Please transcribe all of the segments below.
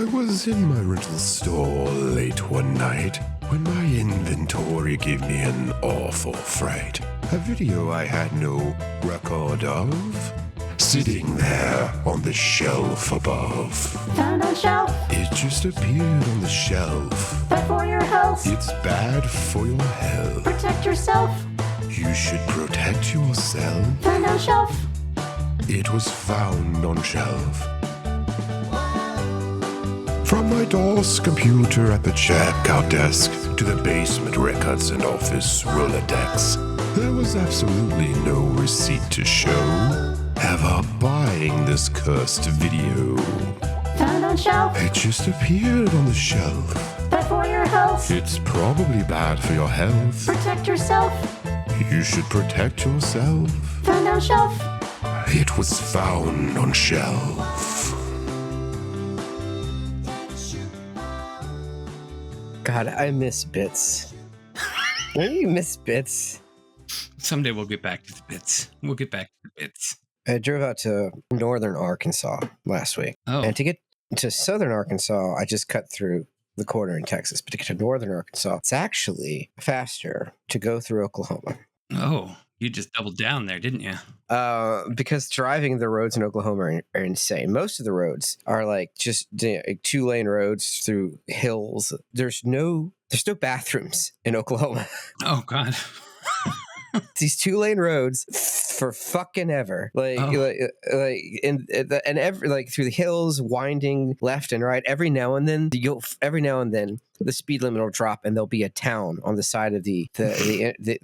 I was in my rental store late one night when my inventory gave me an awful fright. A video I had no record of, sitting there on the shelf above. Found on shelf. It just appeared on the shelf. But for your health. It's bad for your health. Protect yourself. You should protect yourself. Found on shelf. It was found on shelf. From my DOS computer at the checkout desk to the basement records and office Rolodex, there was absolutely no receipt to show ever buying this cursed video. Found on shelf. It just appeared on the shelf. But for your health. It's probably bad for your health. Protect yourself. You should protect yourself. Found on shelf. It was found on shelf. God, I miss bits. Don't you miss bits? Someday we'll get back to the bits. I drove out to northern Arkansas last week. Oh. And to get to southern Arkansas, I just cut through the corner in Texas. But to get to northern Arkansas, it's actually faster to go through Oklahoma. Oh, you just doubled down there, didn't you? Because driving the roads in Oklahoma are insane. Most of the roads are like just 2-lane roads through hills. There's no bathrooms in Oklahoma. Oh, God. These 2-lane roads for fucking ever, like through the hills, winding left and right. Every now and then, the speed limit will drop, and there'll be a town on the side of the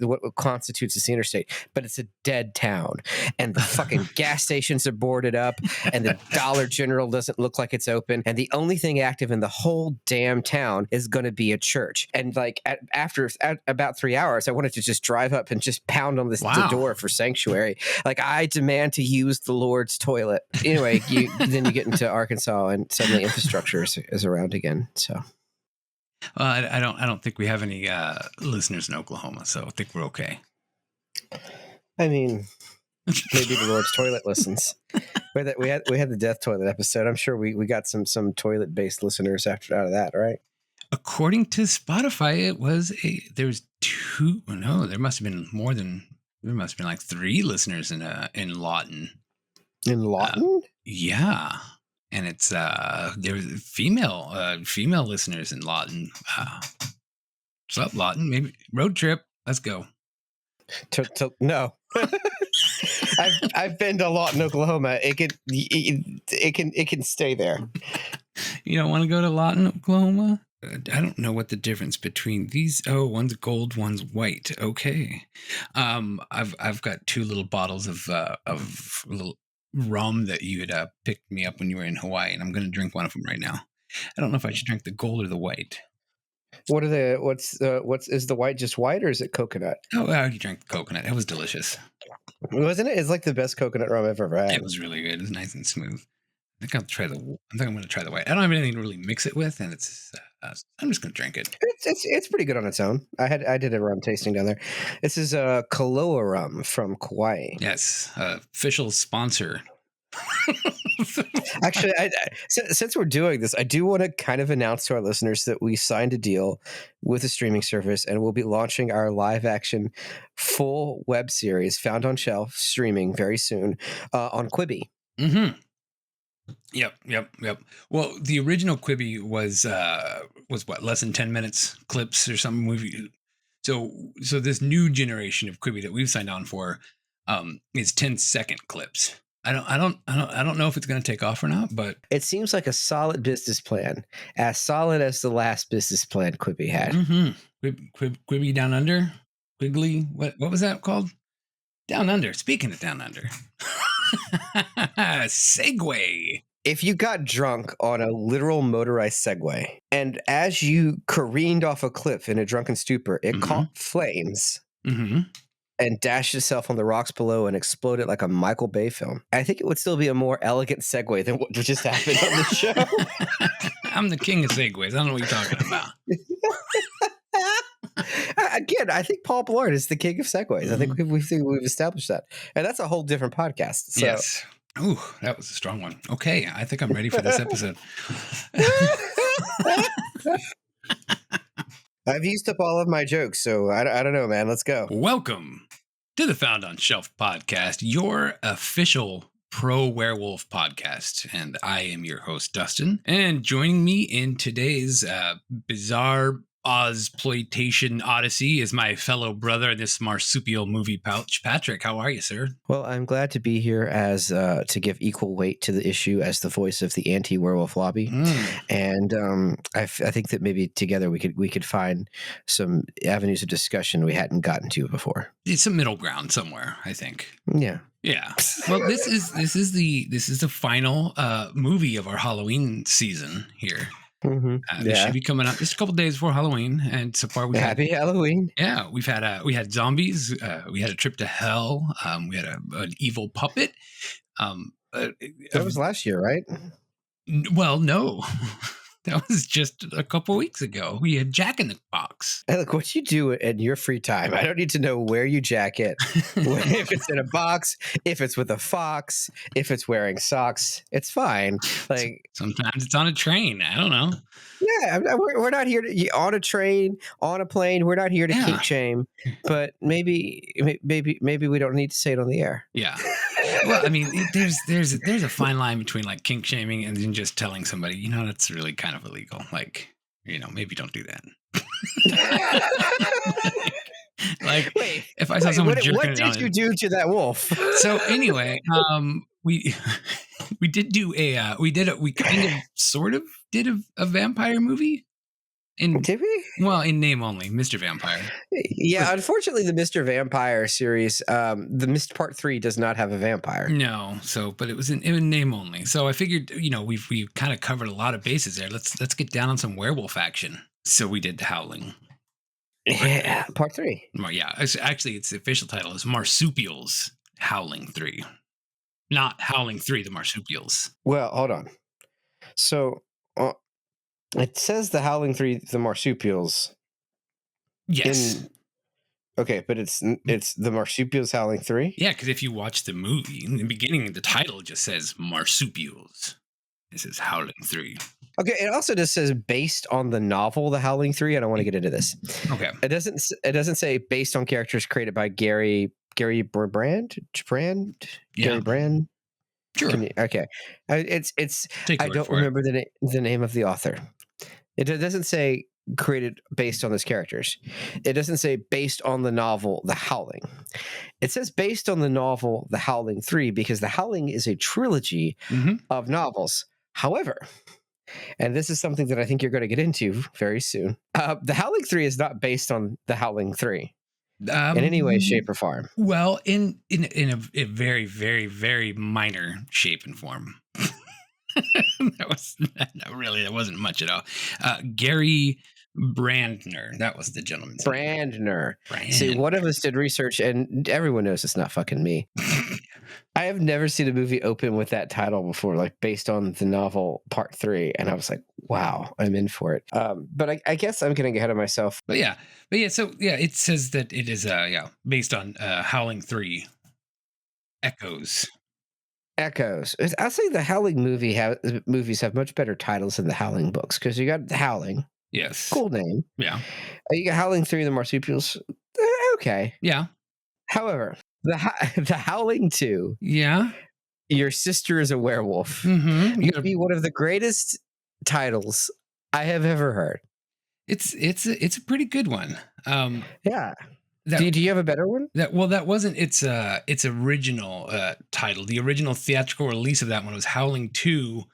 what constitutes this interstate. But it's a dead town, and the fucking gas stations are boarded up, and the Dollar General doesn't look like it's open, and the only thing active in the whole damn town is going to be a church. And like after about 3 hours, I wanted to just drive up and just pound on the door for sanctuary. Like, I demand to use the Lord's toilet. Anyway, then you get into Arkansas, and suddenly infrastructure is around again. So. I don't think we have any listeners in Oklahoma, so I think we're okay. I mean, maybe the Lord's toilet listens. We had the death toilet episode. I'm sure we got some toilet based listeners out of that, right? According to Spotify, there must have been like 3 listeners in Lawton. In Lawton? Yeah. And it's there's female listeners in Lawton. What's up, Lawton? Maybe road trip. Let's go. No. I've been to Lawton, Oklahoma. It can stay there. You don't want to go to Lawton, Oklahoma? I don't know what the difference between these. Oh, one's gold, one's white. Okay. I've got 2 little bottles of little rum that you had picked me up when you were in Hawaii, and I'm going to drink one of them right now. I don't know if I should drink the gold or the white. Is the white just white, or is it coconut? Oh, I already drank the coconut. It was delicious. Wasn't it? It's like the best coconut rum I've ever had. It was really good. It was nice and smooth. I think I'm going to try the white. I don't have anything to really mix it with, and it's. I'm just going to drink it. It's pretty good on its own. I did a rum tasting down there. This is a Kaloa rum from Kauai. Yes, official sponsor. Actually, since we're doing this, I do want to kind of announce to our listeners that we signed a deal with a streaming service, and we'll be launching our live action full web series, Found on Shelf, streaming very soon on Quibi. Mm-hmm. Yep. Well, the original Quibi was what, less than 10 minutes clips or something. So this new generation of Quibi that we've signed on for is 10-second clips. I don't know if it's going to take off or not, but it seems like a solid business plan, as solid as the last business plan Quibi had. Mm-hmm. Quibi Down Under, Quigley. What was that called? Down Under. Speaking of Down Under. Segway. If you got drunk on a literal motorized Segway, and as you careened off a cliff in a drunken stupor, it caught flames and dashed itself on the rocks below and exploded like a Michael Bay film, I think it would still be a more elegant segue than what just happened on the show. I'm the king of segues. I don't know what you're talking about. Again, I think Paul Blart is the king of segues. I think we've established that, and that's a whole different podcast. So, yes, Ooh, that was a strong one. Okay, I think I'm ready for this episode. I've used up all of my jokes, so I don't know, man. Let's go. Welcome to the Found on Shelf podcast, your official pro werewolf podcast. And I am your host, Dustin. And joining me in today's bizarre Ozploitation Odyssey is my fellow brother in this marsupial movie pouch, Patrick. How are you, sir? Well, I'm glad to be here as to give equal weight to the issue as the voice of the anti-werewolf lobby, and I think that maybe together we could find some avenues of discussion we hadn't gotten to before. It's a middle ground somewhere, I think. Yeah. Yeah. Well, this is the final movie of our Halloween season here. Mm-hmm. This should be coming out just a couple days before Halloween, and so far Happy Halloween. Yeah, we had zombies, we had a trip to hell, we had an evil puppet. That was last year, right? Well, no, that was just a couple weeks ago. We had Jack in the Box. Hey, look, what you do in your free time. I don't need to know where you jack it. If it's in a box, if it's with a fox, if it's wearing socks, it's fine. Like Sometimes it's on a train. I don't know. Yeah, we're not here to on a train, on a plane. We're not here to kink shame, but maybe we don't need to say it on the air. Yeah. Well, I mean, there's a fine line between like kink shaming and then just telling somebody, that's really kind of illegal. Like, maybe don't do that. Like, wait, if I saw someone jerking what it on did you do to that wolf? So anyway, we did do we kind of sort of did a vampire movie. Did we? Well, in name only, Mr. Vampire. Yeah, unfortunately, the Mr. Vampire series, the Mist Part 3 does not have a vampire. No, but it was in name only. So I figured, we've kind of covered a lot of bases there. Let's get down on some werewolf action. So we did the Howling. Yeah, Part 3. Yeah, actually, its official title is Marsupials Howling 3, not Howling 3, the Marsupials. Well, hold on. So it says the Howling 3, the Marsupials. Yes. Okay, but it's the Marsupials Howling 3? Yeah, because if you watch the movie, in the beginning, the title just says Marsupials. This is Howling 3. Okay, it also just says based on the novel The Howling 3. I don't want to get into this. Okay. It doesn't say based on characters created by Gary Brand? Yeah. Gary Brand? Sure. Okay. It's I don't remember the name of the author. It doesn't say created based on those characters. It doesn't say based on the novel The Howling. It says based on the novel The Howling 3 because The Howling is a trilogy of novels. However, and this is something that I think you're going to get into very soon, The Howling 3 is not based on The Howling 3 in any way, shape, or form. Well, in a very, very, very minor shape and form. That wasn't much at all. Gary Brandner, that was the gentleman's name. Brandner. See, one of us did research, and everyone knows it's not fucking me. I have never seen a movie open with that title before, like based on the novel Part 3, and I was like, "Wow, I'm in for it." But I guess I'm getting ahead of myself. But yeah. So yeah, it says that it is based on Howling 3 Echoes. I'll say the Howling movies have much better titles than the Howling books because you got the Howling. Yes. Cool name. Yeah. You got Howling 3, the Marsupials. Okay. Yeah. However, the Howling 2. Yeah. Your sister is a werewolf. Mm-hmm. It'd be one of the greatest titles I have ever heard. It's a pretty good one. Yeah. Do you have a better one? That wasn't its original title. The original theatrical release of that one was Howling 2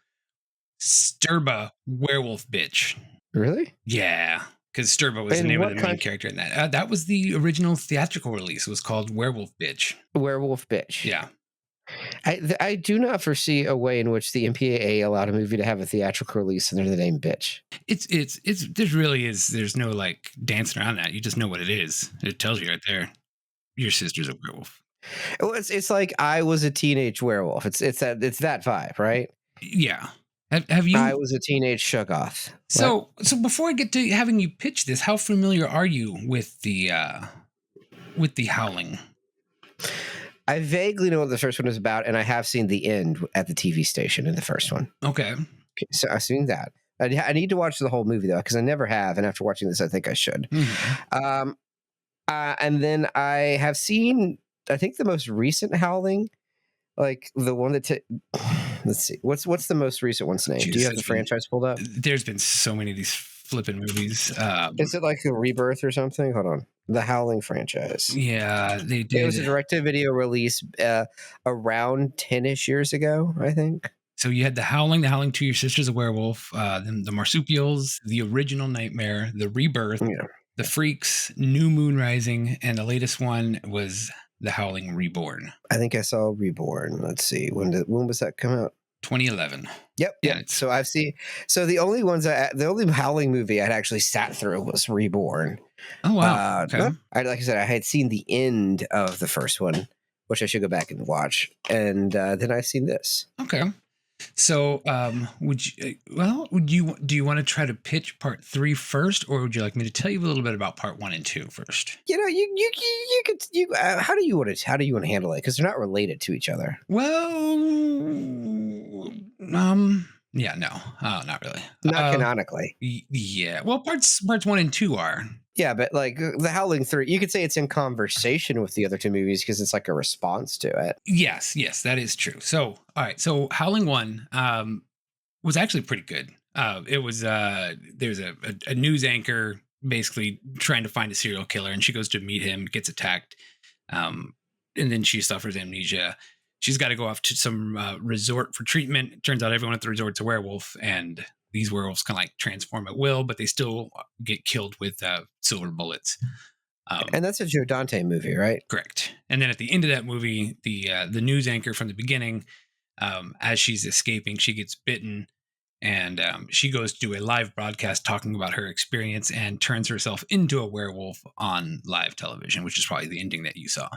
Sturba Werewolf Bitch. Really? Yeah, because Sturba was the name of the main character in that. That was the original theatrical release. It was called Werewolf Bitch. Werewolf Bitch. Yeah. I do not foresee a way in which the MPAA allowed a movie to have a theatrical release under the name Bitch. There's no like dancing around that. You just know what it is. It tells you right there. Your sister's a werewolf. Well, it's like I was a teenage werewolf. It's that vibe, right? Yeah. Have you? I was a teenage Shuggoth. So before I get to having you pitch this, how familiar are you with the Howling? I vaguely know what the first one is about, and I have seen the end at the TV station in the first one. Okay. Okay, so I've seen that. I need to watch the whole movie though, because I never have, and after watching this, I think I should. Mhm. And then I have seen, I think, the most recent Howling, like the one that. Let's see, what's the most recent one's name? Do you have the franchise pulled up? There's been so many of these flipping movies. Is it like a Rebirth or something? Hold on, the Howling franchise. Yeah, they It was a did. direct-to-video release around 10-ish years ago, I think. So you had the Howling 2, Your Sister's a Werewolf, then the Marsupials, the Original Nightmare, the Rebirth, Yeah. the Freaks, New Moon Rising, and the latest one was the Howling Reborn, I think I saw Reborn. Let's see. When was that come out? 2011. Yep. Yeah, Yep. So I've seen. So the only Howling movie I'd actually sat through was Reborn. Oh wow. Okay. Like I said, I had seen the end of the first one, which I should go back and watch, and then I've seen this. Okay. So, do you want to try to pitch part 3 first, or would you like me to tell you a little bit about part 1 and 2 first? You know, you could how do you want to handle it, because they're not related to each other. Well, yeah, no, not really. Not canonically. Yeah. Well, parts 1 and 2 are. Yeah, but like the Howling 3, you could say it's in conversation with the other two movies because it's like a response to it. Yes, that is true. So, all right. So, Howling 1 was actually pretty good. It was there's a news anchor basically trying to find a serial killer, and she goes to meet him, gets attacked, and then she suffers amnesia. She's got to go off to some resort for treatment. It turns out everyone at the resort's a werewolf, and these werewolves can like transform at will, but they still get killed with silver bullets. And that's a Joe Dante movie, right? Correct. And then at the end of that movie, the news anchor from the beginning, as she's escaping, she gets bitten, and she goes to do a live broadcast talking about her experience and turns herself into a werewolf on live television, which is probably the ending that you saw.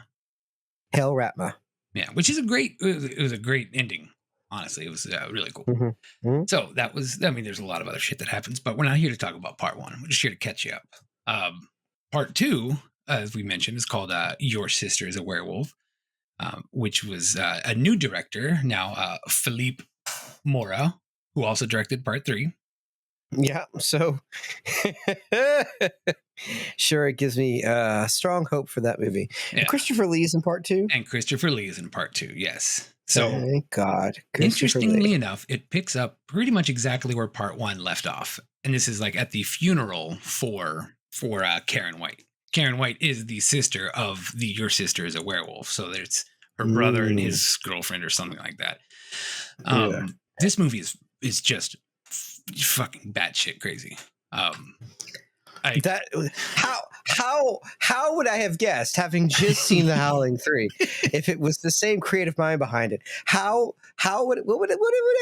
Hell Ratma. Yeah, which is it was a great ending. Honestly, it was really cool. Mm-hmm. Mm-hmm. So that was, I mean, there's a lot of other shit that happens, but we're not here to talk about part 1. We're just here to catch you up. Part 2, as we mentioned, is called Your Sister is a Werewolf, which was a new director, now Philippe Mora, who also directed part 3. Yeah, so sure, it gives me strong hope for that movie. Yeah. Christopher Lee's in part 2. And Christopher Lee is in part 2, yes. So, thank God. Interestingly enough, it picks up pretty much exactly where part 1 left off. And this is like at the funeral for Karen White. Karen White is the sister of the Your Sister is a Werewolf. So there's her brother and his girlfriend or something like that. This movie is just fucking batshit crazy. How would I have guessed, having just seen The Howling 3, if it was the same creative mind behind it? What would it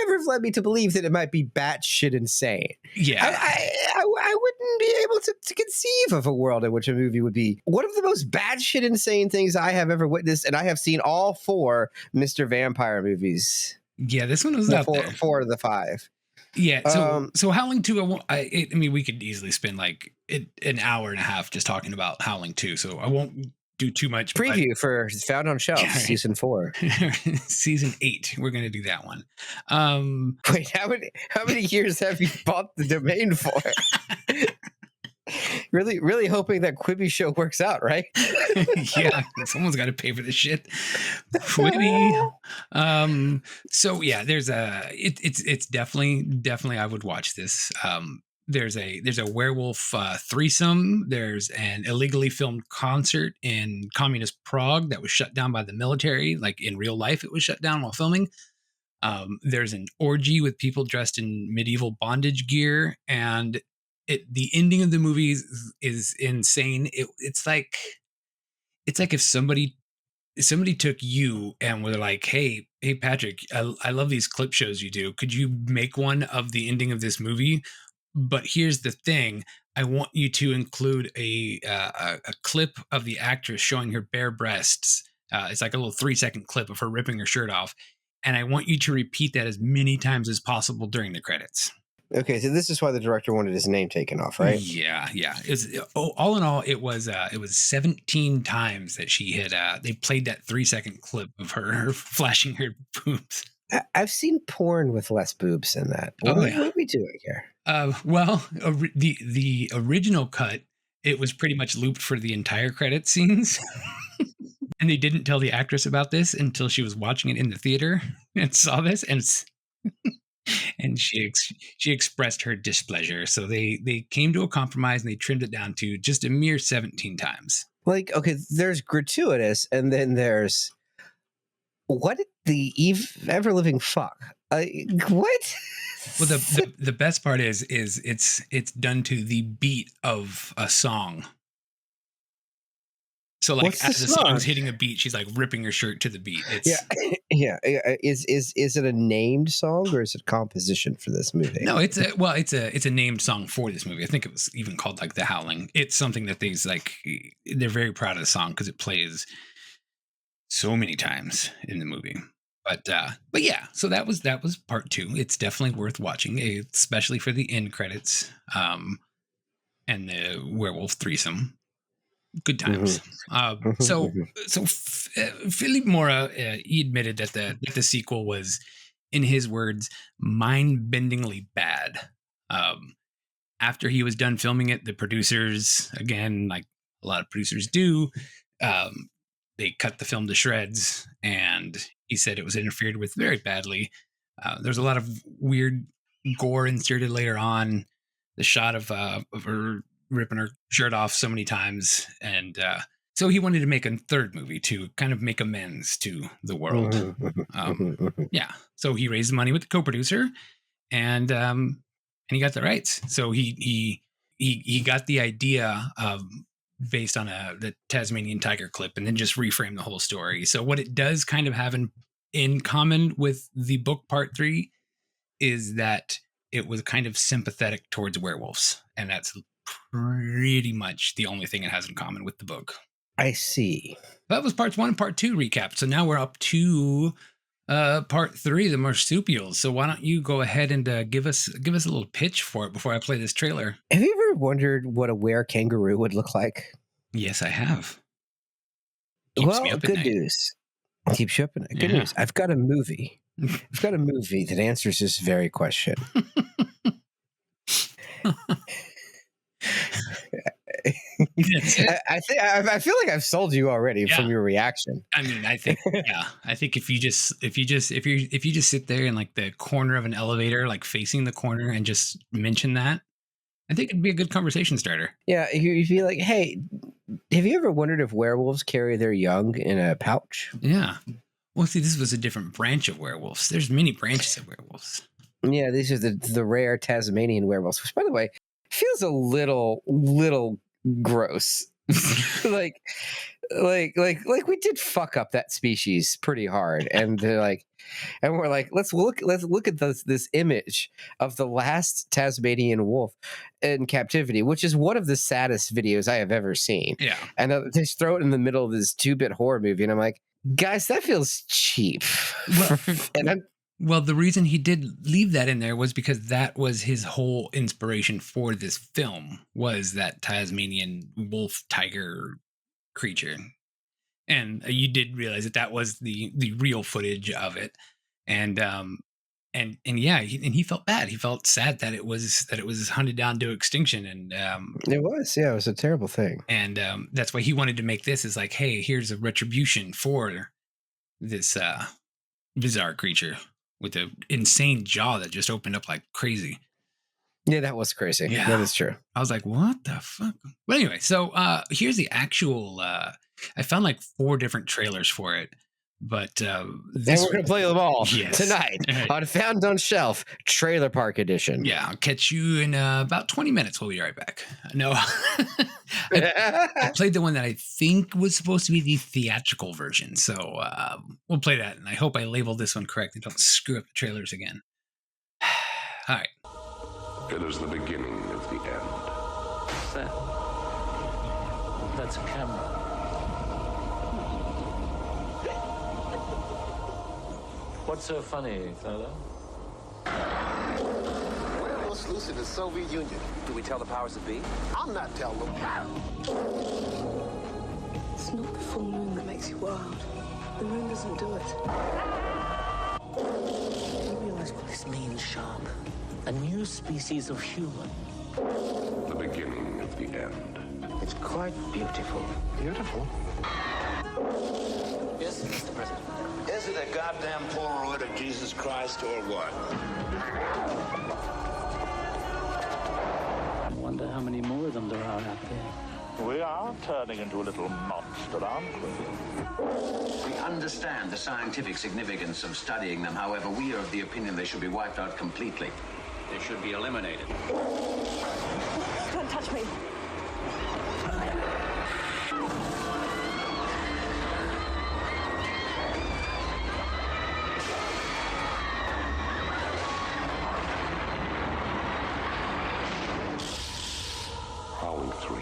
ever have led me to believe that it might be batshit insane? Yeah, I wouldn't be able to conceive of a world in which a movie would be one of the most batshit insane things I have ever witnessed, and I have seen all 4 Mr. Vampire movies. Yeah, this one was out there. 4 of the 5. Yeah, so Howling 2, I mean, we could easily spend like an hour and a half just talking about Howling 2, so I won't do too much. Preview for Found on Shelf, season 4. Season 8, we're going to do that one. Wait, how many years have you bought the domain for? Really hoping that Quibi show works out, right? Yeah, someone's got to pay for this shit. Quibi. So yeah, there's it's definitely I would watch this. There's a werewolf threesome. There's an illegally filmed concert in communist Prague that was shut down by the military. Like in real life, it was shut down while filming. There's an orgy with people dressed in medieval bondage gear, and the ending of the movie is insane. It's like if somebody took you and were like, hey Patrick, I love these clip shows you do. Could you make one of the ending of this movie? But here's the thing. I want you to include a clip of the actress showing her bare breasts. It's like a little 3-second clip of her ripping her shirt off. And I want you to repeat that as many times as possible during the credits. Okay, so this is why the director wanted his name taken off, right? Yeah. All in all, it was 17 times that she had. They played that 3-second clip of her flashing her boobs. I've seen porn with less boobs than that. What are we doing here? The original cut, it was pretty much looped for the entire credit scenes. And they didn't tell the actress about this until she was watching it in the theater and saw this, and she expressed her displeasure. So they came to a compromise and they trimmed it down to just a mere 17 times. Like, okay, there's gratuitous, and then there's what did the ever living fuck? What? Well, the best part is it's done to the beat of a song. So like as the song's hitting a beat, she's like ripping her shirt to the beat. Yeah. Is it a named song or is it composition for this movie? No, it's a named song for this movie. I think it was even called like the Howling. It's something that they're very proud of the song because it plays so many times in the movie. But yeah, so that was part 2. It's definitely worth watching, especially for the end credits and the werewolf threesome. Good times. So Philippe Mora, he admitted that the sequel was, in his words, mind-bendingly bad. After he was done filming it, the producers, again, like a lot of producers do, they cut the film to shreds, and he said it was interfered with very badly. There's a lot of weird gore inserted later on. The shot of her ripping her shirt off so many times, and so he wanted to make a 3rd movie to kind of make amends to the world. Yeah, so he raised the money with the co-producer, and he got the rights. So he got the idea based on the Tasmanian tiger clip, and then just reframe the whole story. So what it does kind of have in common with the book part 3 is that it was kind of sympathetic towards werewolves, and that's pretty much the only thing it has in common with the book. I see. That was parts 1 and part 2 recapped. So now we're up to part 3, the Marsupials. So why don't you go ahead and give us a little pitch for it before I play this trailer? Have you ever wondered what a were-kangaroo would look like? Yes, I have. Keeps me up at good night. News. Keeps you up at night. Good news. I've got a movie. That answers this very question. I feel like I've sold you already from your reaction. I mean, I think if you just sit there in like the corner of an elevator, like facing the corner, and just mention that, I think it'd be a good conversation starter. Yeah, you'd be like, "Hey, have you ever wondered if werewolves carry their young in a pouch?" Yeah. Well, see, this was a different branch of werewolves. There's many branches of werewolves. Yeah, these are the rare Tasmanian werewolves, which, by the way, feels a little gross. like we did fuck up that species pretty hard, and they're like, and we're like, let's look at this image of the last Tasmanian wolf in captivity, which is one of the saddest videos I have ever seen. Yeah, and they just throw it in the middle of this 2-bit horror movie, and I'm like, guys, that feels cheap. Well, the reason he did leave that in there was because that was his whole inspiration for this film, was that Tasmanian wolf tiger creature. And you did realize that was the real footage of it. And yeah, he felt bad. He felt sad that it was hunted down to extinction. And it was a terrible thing. And that's why he wanted to make this, is like, hey, here's a retribution for this bizarre creature with an insane jaw that just opened up like crazy. Yeah, that was crazy. Yeah, that is true. I was like, what the fuck? But anyway, so here's the actual, I found like 4 different trailers for it, but and we're going to play them all tonight on Found on Shelf Trailer Park Edition. Yeah, I'll catch you in about 20 minutes. We'll be right back. No, I played the one that I think was supposed to be the theatrical version. So we'll play that. And I hope I labeled this one correctly. Don't screw up the trailers again. All right. It is the beginning of the end. What's that? That's a camera. What's so funny, fellow? Werewolves solution is Soviet Union. Do we tell the powers that be? I'm not telling them. It's not the full moon that makes you wild. The moon doesn't do it. Do you realize what this means, Sharp? A new species of human. The beginning of the end. It's quite beautiful. Beautiful. Yes, Mr. President. Is it a goddamn Polaroid of Jesus Christ or what? I wonder how many more of them there are out there. We are turning into a little monster, aren't we? We understand the scientific significance of studying them. However, we are of the opinion they should be wiped out completely. They should be eliminated. Don't touch me. Howling 3.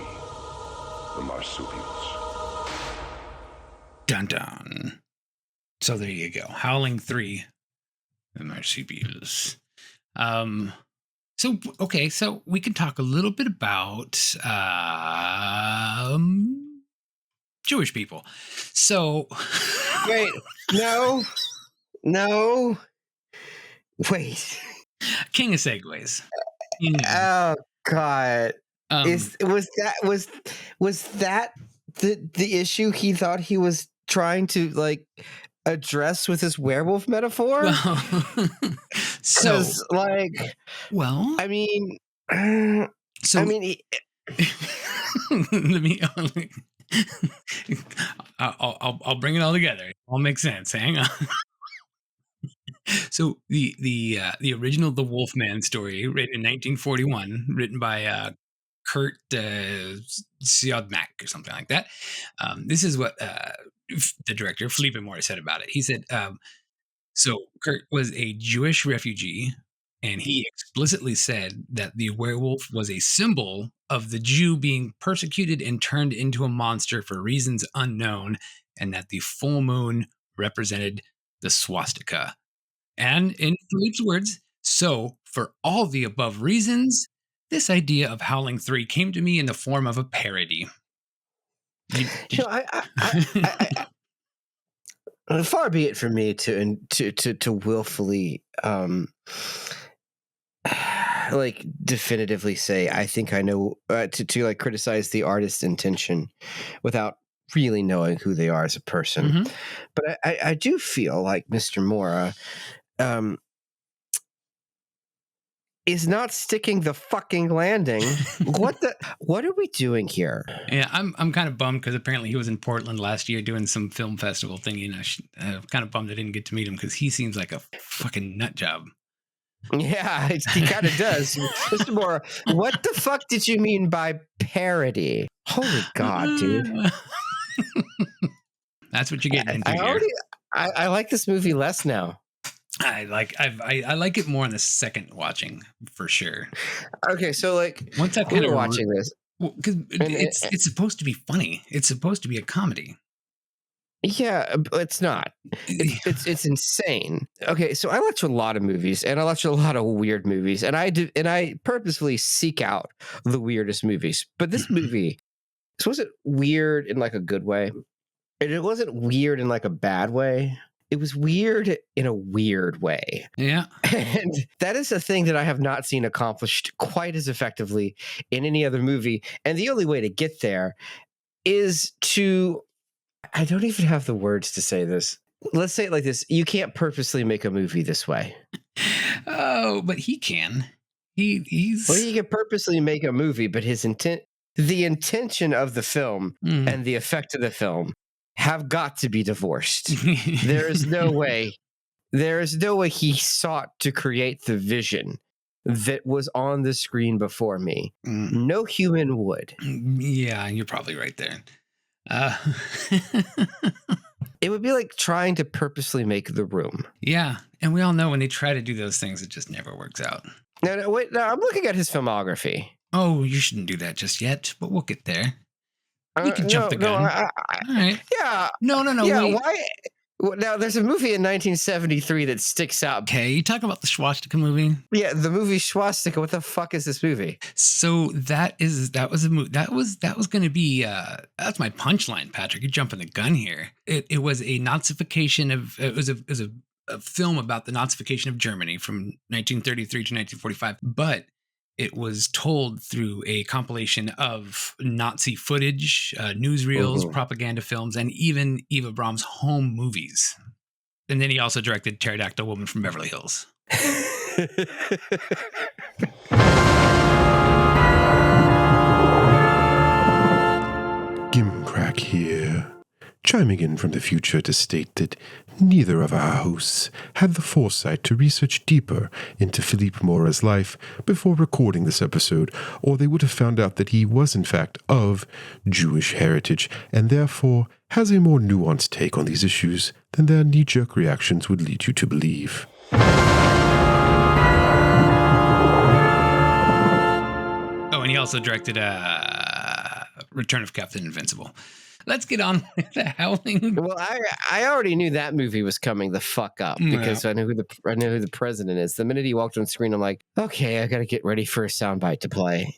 The Marsupials. Dun dun. So there you go. Howling 3. The Marsupials. So we can talk a little bit about Jewish people. So Wait, no, wait. King of segues. Oh God, was that the issue he thought he was trying to like address with his werewolf metaphor? Well, so like, well, I mean, so I mean, let me. I'll bring it all together. It all makes sense. Hang on. So the original The Wolfman story, written in 1941, written by Kurt Siodmak or something like that. This is what the director Felipe Morris said about it. He said, so Kurt was a Jewish refugee, and he explicitly said that the werewolf was a symbol of the Jew being persecuted and turned into a monster for reasons unknown, and that the full moon represented the swastika. And in Philippe's words, so for all the above reasons, this idea of Howling 3 came to me in the form of a parody. Far be it from me to willfully like definitively say I think I know to like criticize the artist's intention without really knowing who they are as a person. Mm-hmm. But I do feel like Mr. Mora is not sticking the fucking landing. What are we doing here? Yeah, I'm kind of bummed because apparently he was in Portland last year doing some film festival thing, and I'm kind of bummed I didn't get to meet him because he seems like a fucking nut job. Yeah, he kind of does. Mr. Mora, what the fuck did you mean by parody? Holy God, dude. That's what you're getting into here. I like this movie less now. I like it more on the second watching for sure. Okay, so like once I've kind of watching this, because it's supposed to be funny. It's supposed to be a comedy. Yeah, but it's not. It's insane. Okay, so I watch a lot of movies, and I watch a lot of weird movies, and I purposefully seek out the weirdest movies. But this movie, this wasn't weird in like a good way, and it wasn't weird in like a bad way. It was weird in a weird way. Yeah. And that is a thing that I have not seen accomplished quite as effectively in any other movie. And the only way to get there is to, I don't even have the words to say this. Let's say it like this. You can't purposely make a movie this way. Oh, but he can. He's Well, he can purposely make a movie, but the intention of the film and the effect of the film have got to be divorced. There is no way he sought to create the vision that was on the screen before me. No human would. Yeah, you're probably right there. It would be like trying to purposely make The Room. Yeah, and we all know when they try to do those things, it just never works out. No, wait, no, I'm looking at his filmography. Oh, you shouldn't do that just yet, but we'll get there. We can jump the gun. All right. Yeah. No. Yeah, Well, now, there's a movie in 1973 that sticks out. Okay, you talk about the swastika movie. Yeah, the movie Swastika. What the fuck is this movie? So that was a movie that was going to be that's my punchline, Patrick. You're jumping the gun here. It was a Nazification of it was a film about the Nazification of Germany from 1933 to 1945, but it was told through a compilation of Nazi footage, newsreels, propaganda films, and even Eva Braun's home movies. And then he also directed Pterodactyl Woman from Beverly Hills. Gimcrack here, chiming in from the future to state that neither of our hosts had the foresight to research deeper into Philippe Mora's life before recording this episode, or they would have found out that he was in fact of Jewish heritage and therefore has a more nuanced take on these issues than their knee-jerk reactions would lead you to believe. Oh, and he also directed Return of Captain Invincible. Let's get on with the Howling. Well, I already knew that movie was coming the fuck up because I knew who the president is. The minute he walked on screen, I'm like, okay, I got to get ready for a soundbite to play.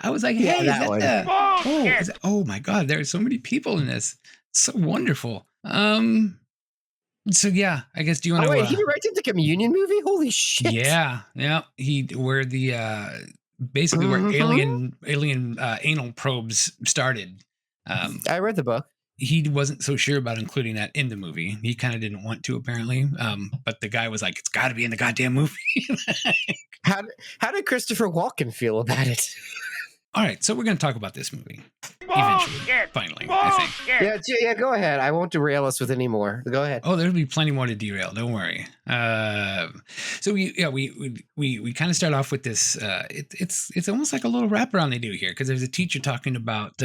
I was like, hey, oh my God, there are so many people in this. It's so wonderful. So yeah, I guess, do you want to? Oh wait, he directed the Communion movie? Holy shit! Yeah. Where alien anal probes started. I read the book. He wasn't so sure about including that in the movie. He kind of didn't want to, apparently. But the guy was like, it's got to be in the goddamn movie. How did Christopher Walken feel about it? All right, so we're going to talk about this movie eventually, finally, I think. Yeah, go ahead. I won't derail us with any more. Go ahead. Oh, there'll be plenty more to derail. Don't worry. So we kind of start off with this. It's almost like a little wraparound they do here, because there's a teacher talking about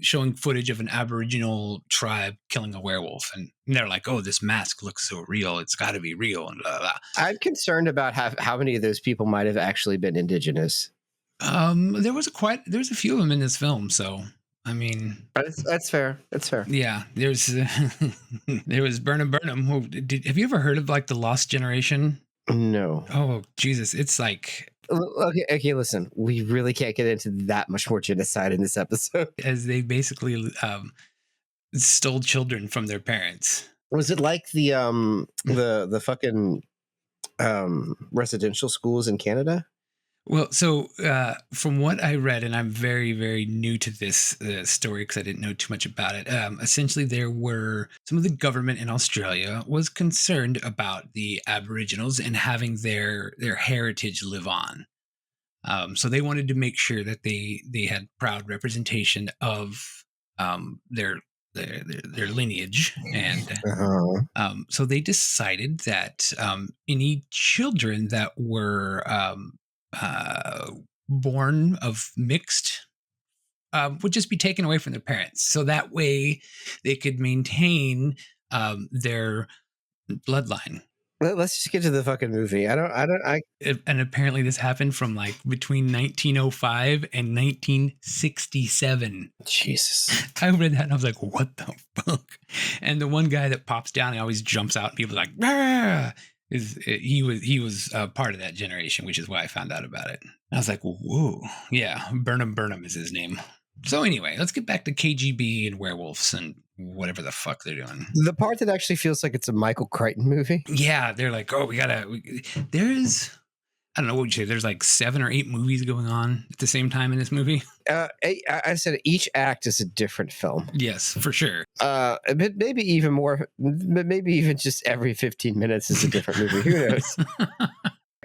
showing footage of an Aboriginal tribe killing a werewolf, and they're like, "Oh, this mask looks so real. It's got to be real." And blah, blah. I'm concerned about how many of those people might have actually been indigenous. There's a few of them in this film, so I mean, that's fair. That's fair. Yeah, there was Burnham. Have you ever heard of like the Lost Generation? No. Oh Jesus, it's like okay. Listen, we really can't get into that much more genocide in this episode, as they basically stole children from their parents. Was it like the fucking residential schools in Canada? Well, so from what I read, and I'm very, very new to this story because I didn't know too much about it, essentially there were some of the government in Australia was concerned about the Aboriginals and having their heritage live on. So they wanted to make sure that they had proud representation of their lineage, and so they decided that any children that were born of mixed would just be taken away from their parents, so that way they could maintain their bloodline. Let's just get to the fucking movie. And apparently this happened from like between 1905 and 1967. Jesus. I read that and I was like, what the fuck? And the one guy that pops down and always jumps out and people are like, Rah! He was part of that generation, which is why I found out about it. I was like, whoa, yeah, Burnham is his name. So anyway, let's get back to KGB and werewolves and whatever the fuck they're doing. The part that actually feels like it's a Michael Crichton movie. Yeah, they're like, oh, there's, I don't know, what would you say? There's like 7 or 8 movies going on at the same time in this movie. I said each act is a different film. Yes, for sure. But maybe even more, maybe even just every 15 minutes is a different movie. Who knows?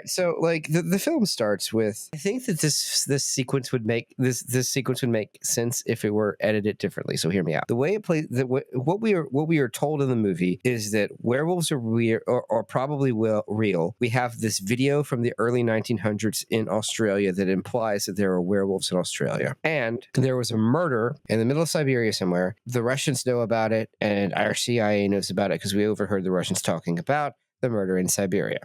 So, like, the film starts with, I think that this sequence would make this sequence would make sense if it were edited differently. So, hear me out. The way it plays, what we are told in the movie is that werewolves are real, or probably real. We have this video from the early 1900s in Australia that implies that there are werewolves in Australia, and there was a murder in the middle of Siberia somewhere. The Russians know about it, and our CIA knows about it because we overheard the Russians talking about the murder in Siberia.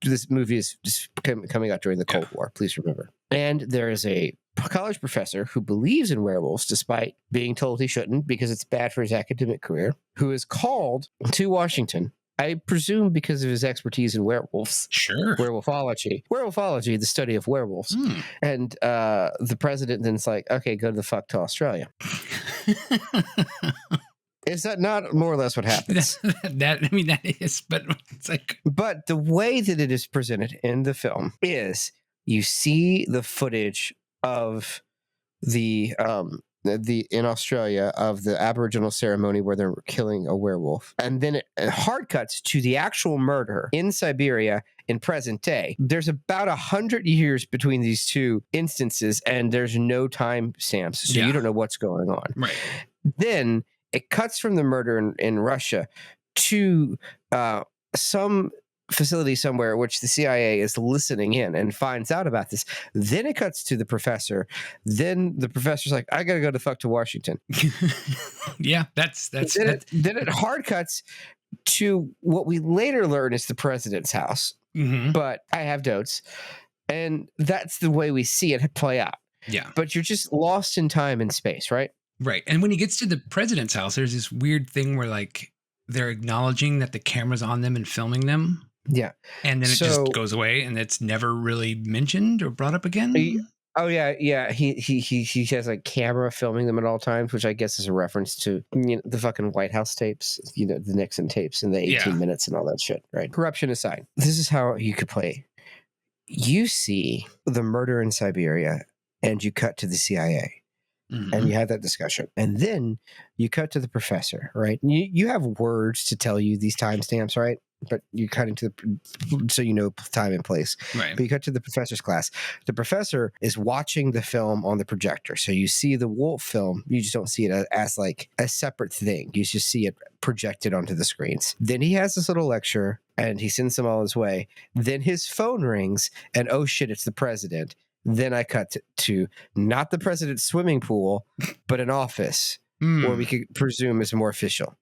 This movie is just coming out during the Cold War, please remember. And there is a college professor who believes in werewolves despite being told he shouldn't because it's bad for his academic career, who is called to Washington. I presume because of his expertise in werewolves. Sure. Werewolfology. Werewolfology, the study of werewolves. And the president then's like, okay, go to the fuck to Australia. Is that not more or less what happens? that is, but it's like. But the way that it is presented in the film is you see the footage of the in Australia of the Aboriginal ceremony where they're killing a werewolf, and then it hard cuts to the actual murder in Siberia in present day. There's about 100 years between these two instances, and there's no time stamps, so you don't know what's going on. Right. Then it cuts from the murder in Russia to some facility somewhere which the CIA is listening in and finds out about this. Then it cuts to the professor. Then the professor's like, I gotta go the fuck to Washington. Yeah, that's then it hard cuts to what we later learn is the president's house. But I have doubts. And that's the way we see it play out. Yeah. But you're just lost in time and space, right? Right. And when he gets to the president's house, there's this weird thing where like they're acknowledging that the camera's on them and filming them. Yeah. And then it just goes away and it's never really mentioned or brought up again. Oh yeah, yeah. He has a camera filming them at all times, which I guess is a reference to the fucking White House tapes, the Nixon tapes and the 18 minutes and all that shit, right? Corruption aside, this is how you could play. You see the murder in Siberia and you cut to the CIA. And you have that discussion. And then you cut to the professor, right? You have words to tell you these timestamps, right? But you cut into so you know time and place. Right. But you cut to the professor's class. The professor is watching the film on the projector. So you see the wolf film. You just don't see it as like a separate thing. You just see it projected onto the screens. Then he has this little lecture and he sends them all his way. Then his phone rings and oh shit, it's the president. Then I cut to not the president's swimming pool, but an office where we could presume is more official.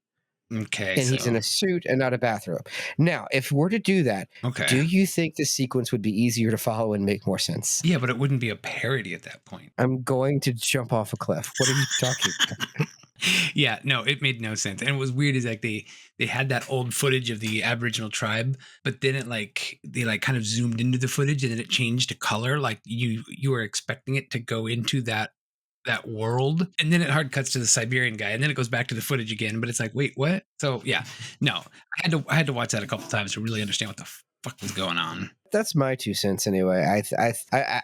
Okay. And he's in a suit and not a bathrobe. Now, if we're to do that, do you think the sequence would be easier to follow and make more sense? Yeah, but it wouldn't be a parody at that point. I'm going to jump off a cliff. What are you talking about? Yeah, no, it made no sense. And it was weird is like they had that old footage of the Aboriginal tribe, but then they kind of zoomed into the footage and then it changed to color. Like you were expecting it to go into that world. And then it hard cuts to the Siberian guy and then it goes back to the footage again. But it's like, wait, what? So yeah, no, I had to watch that a couple times to really understand what the fuck was going on. That's my 2 cents anyway.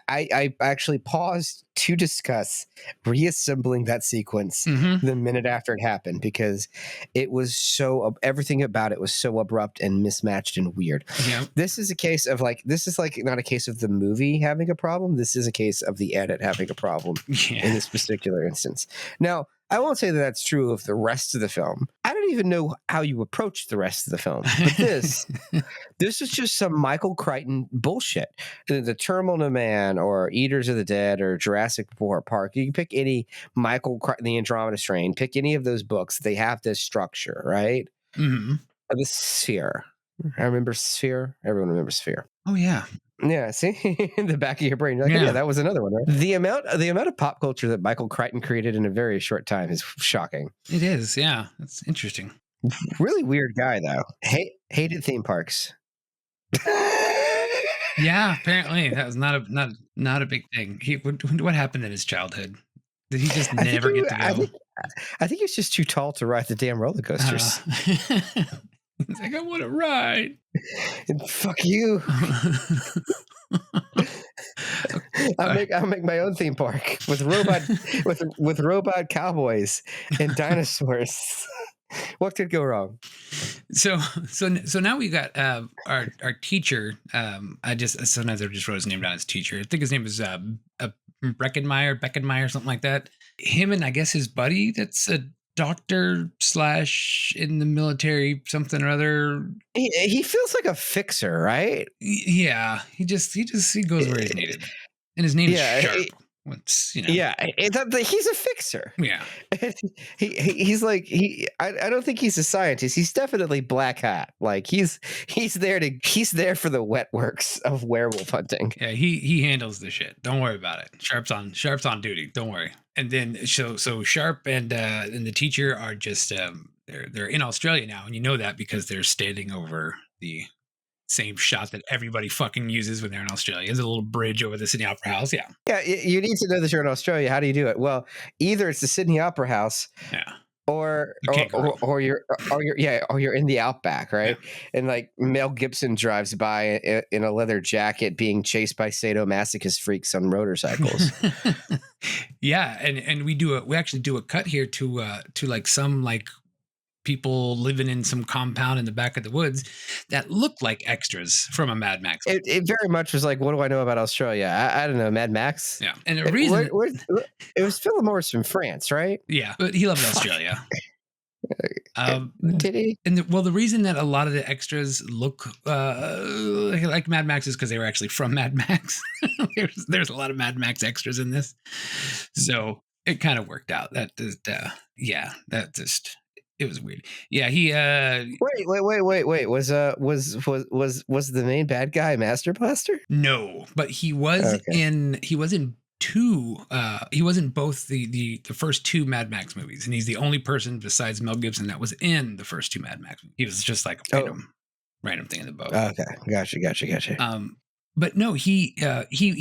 I actually paused to discuss reassembling that sequence the minute after it happened because it was everything about it was so abrupt and mismatched and weird. Yeah. This is not a case of the movie having a problem. This is a case of the edit having a problem in this particular instance. Now, I won't say that that's true of the rest of the film. I don't even know how you approach the rest of the film. But this is just some Michael Crichton bullshit. The Terminal Man or Eaters of the Dead or Jurassic Park. You can pick any Michael Crichton, The Andromeda Strain. Pick any of those books. They have this structure, right? The Sphere. I remember Sphere. Everyone remembers Sphere. Oh, yeah. Yeah, see, in the back of your brain, you're like, yeah, that was another one, right? The amount of pop culture that Michael Crichton created in a very short time is shocking. It is, yeah. That's interesting. Really weird guy, though. Hated theme parks. Yeah, apparently that was not a big thing. What happened in his childhood? Did he just never get to go? I think he's just too tall to ride the damn roller coasters. He's like, I want to ride. And fuck you. I'll make my own theme park with robot cowboys and dinosaurs. What could go wrong? So now we got our teacher. Sometimes I just wrote his name down as teacher. I think his name is Beckenmeyer, something like that. Him and I guess his buddy that's a doctor / in the military, something or other. He feels like a fixer, right? Yeah, he goes where he's needed, and his name is Sharp. What's Yeah, he's a fixer. Yeah. He's like I don't think he's a scientist. He's definitely black hat. Like he's there for the wet works of werewolf hunting. Yeah, he handles the shit. Don't worry about it. Sharp's on duty. Don't worry. And then so Sharp and the teacher are just they're in Australia now, and you know that because they're standing over the same shot that everybody fucking uses when they're in Australia. There's a little bridge over the Sydney Opera House. Yeah. Yeah, you need to know that you're in Australia. How do you do it? Well, either it's the Sydney Opera House, Yeah. or you're in the outback, right? Yeah. And like Mel Gibson drives by in a leather jacket, being chased by sadomasochist freaks on motorcycles. Yeah, and we actually do a cut here to like some like people living in some compound in the back of the woods that look like extras from a Mad Max. It very much was like, what do I know about Australia? I don't know, Mad Max. Yeah, and the reason it was Philip Morris from France, right? Yeah, but he loved Australia. Did he? And the reason that a lot of the extras look like Mad Max is because they were actually from Mad Max. there's a lot of Mad Max extras in this, so it kind of worked out. That just it was weird. Yeah, he Wait. Was the main bad guy Master Blaster? No, but he was in two he was in both the first two Mad Max movies, and he's the only person besides Mel Gibson that was in the first two Mad Max movies. He was just like a random thing in the boat. Okay, gotcha. But no, he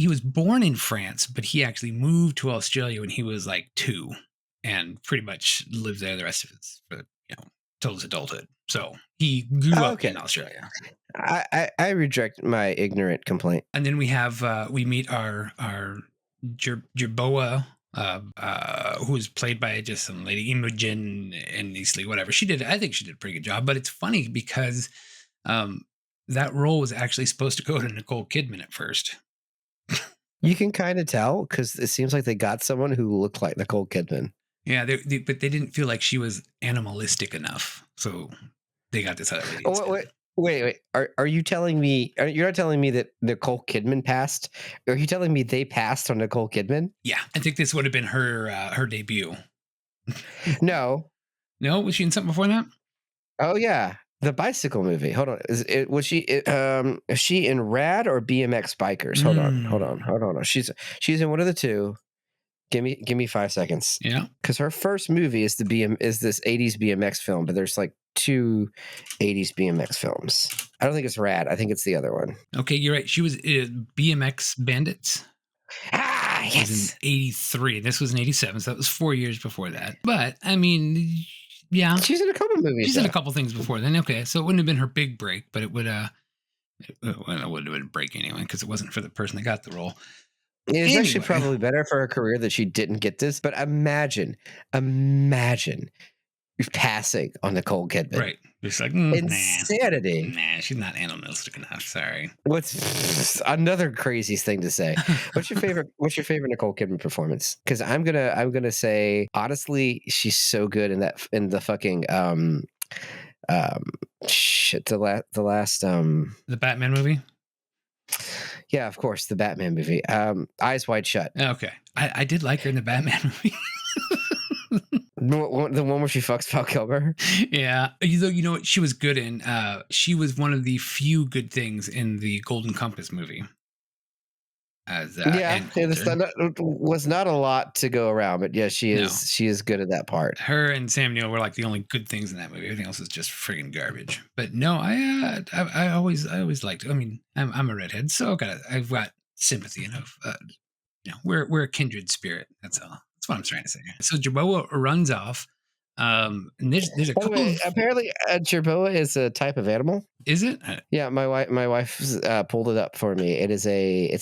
was born in France, but he actually moved to Australia when he was like 2, and pretty much lived there the rest of his till his adulthood. So he grew up in Australia. I reject my ignorant complaint. And then we have we meet our Jerboa, who was played by just some lady, Imogen Eastleigh, whatever. I think she did a pretty good job, but it's funny because that role was actually supposed to go to Nicole Kidman at first. You can kind of tell because it seems like they got someone who looked like Nicole Kidman. Yeah, but they didn't feel like she was animalistic enough, so they got this other lady. Wait. Are you telling me? You're not telling me that Nicole Kidman passed? Are you telling me they passed on Nicole Kidman? Yeah, I think this would have been her debut. No, was she in something before that? Oh yeah, the bicycle movie. Hold on, was she in Rad or BMX Bikers? Hold on. She's in one of the two. Give me 5 seconds. Yeah, because her first movie is this 80s BMX film, but there's like 2 80s BMX films. I don't think it's Rad. I think it's the other one. Okay, you're right. She was BMX Bandits. Yes. It was in 83. This was in 87, so that was 4 years before that. But I mean, yeah, she's in a couple movies. She's in a couple things before then. Okay, so it wouldn't have been her big break, but it would it would have been a break anyway because it wasn't for the person that got the role. It's actually probably better for her career that she didn't get this. But imagine passing on Nicole Kidman. Right. Just like insanity. Nah, she's not animalistic enough. Sorry. What's another crazy thing to say? What's your favorite Nicole Kidman performance? Because I'm gonna say honestly, she's so good in the fucking the Batman movie. Yeah, of course, the Batman movie. Eyes Wide Shut. Okay, I did like her in the Batman movie. The one where she fucks Val Kilmer. Yeah, you know what she was good in. She was one of the few good things in the Golden Compass movie. Was not a lot to go around, but yeah, she is good at that part. Her and Sam Neill were like the only good things in that movie. Everything else is just friggin' garbage. But no, I always liked it. I mean, I'm a redhead, so I've got sympathy enough. We're a kindred spirit. That's all. That's what I'm trying to say. So Jerboa runs off. And there's a couple. Apparently, Jerboa is a type of animal. Is it? Yeah, my wife pulled it up for me. It's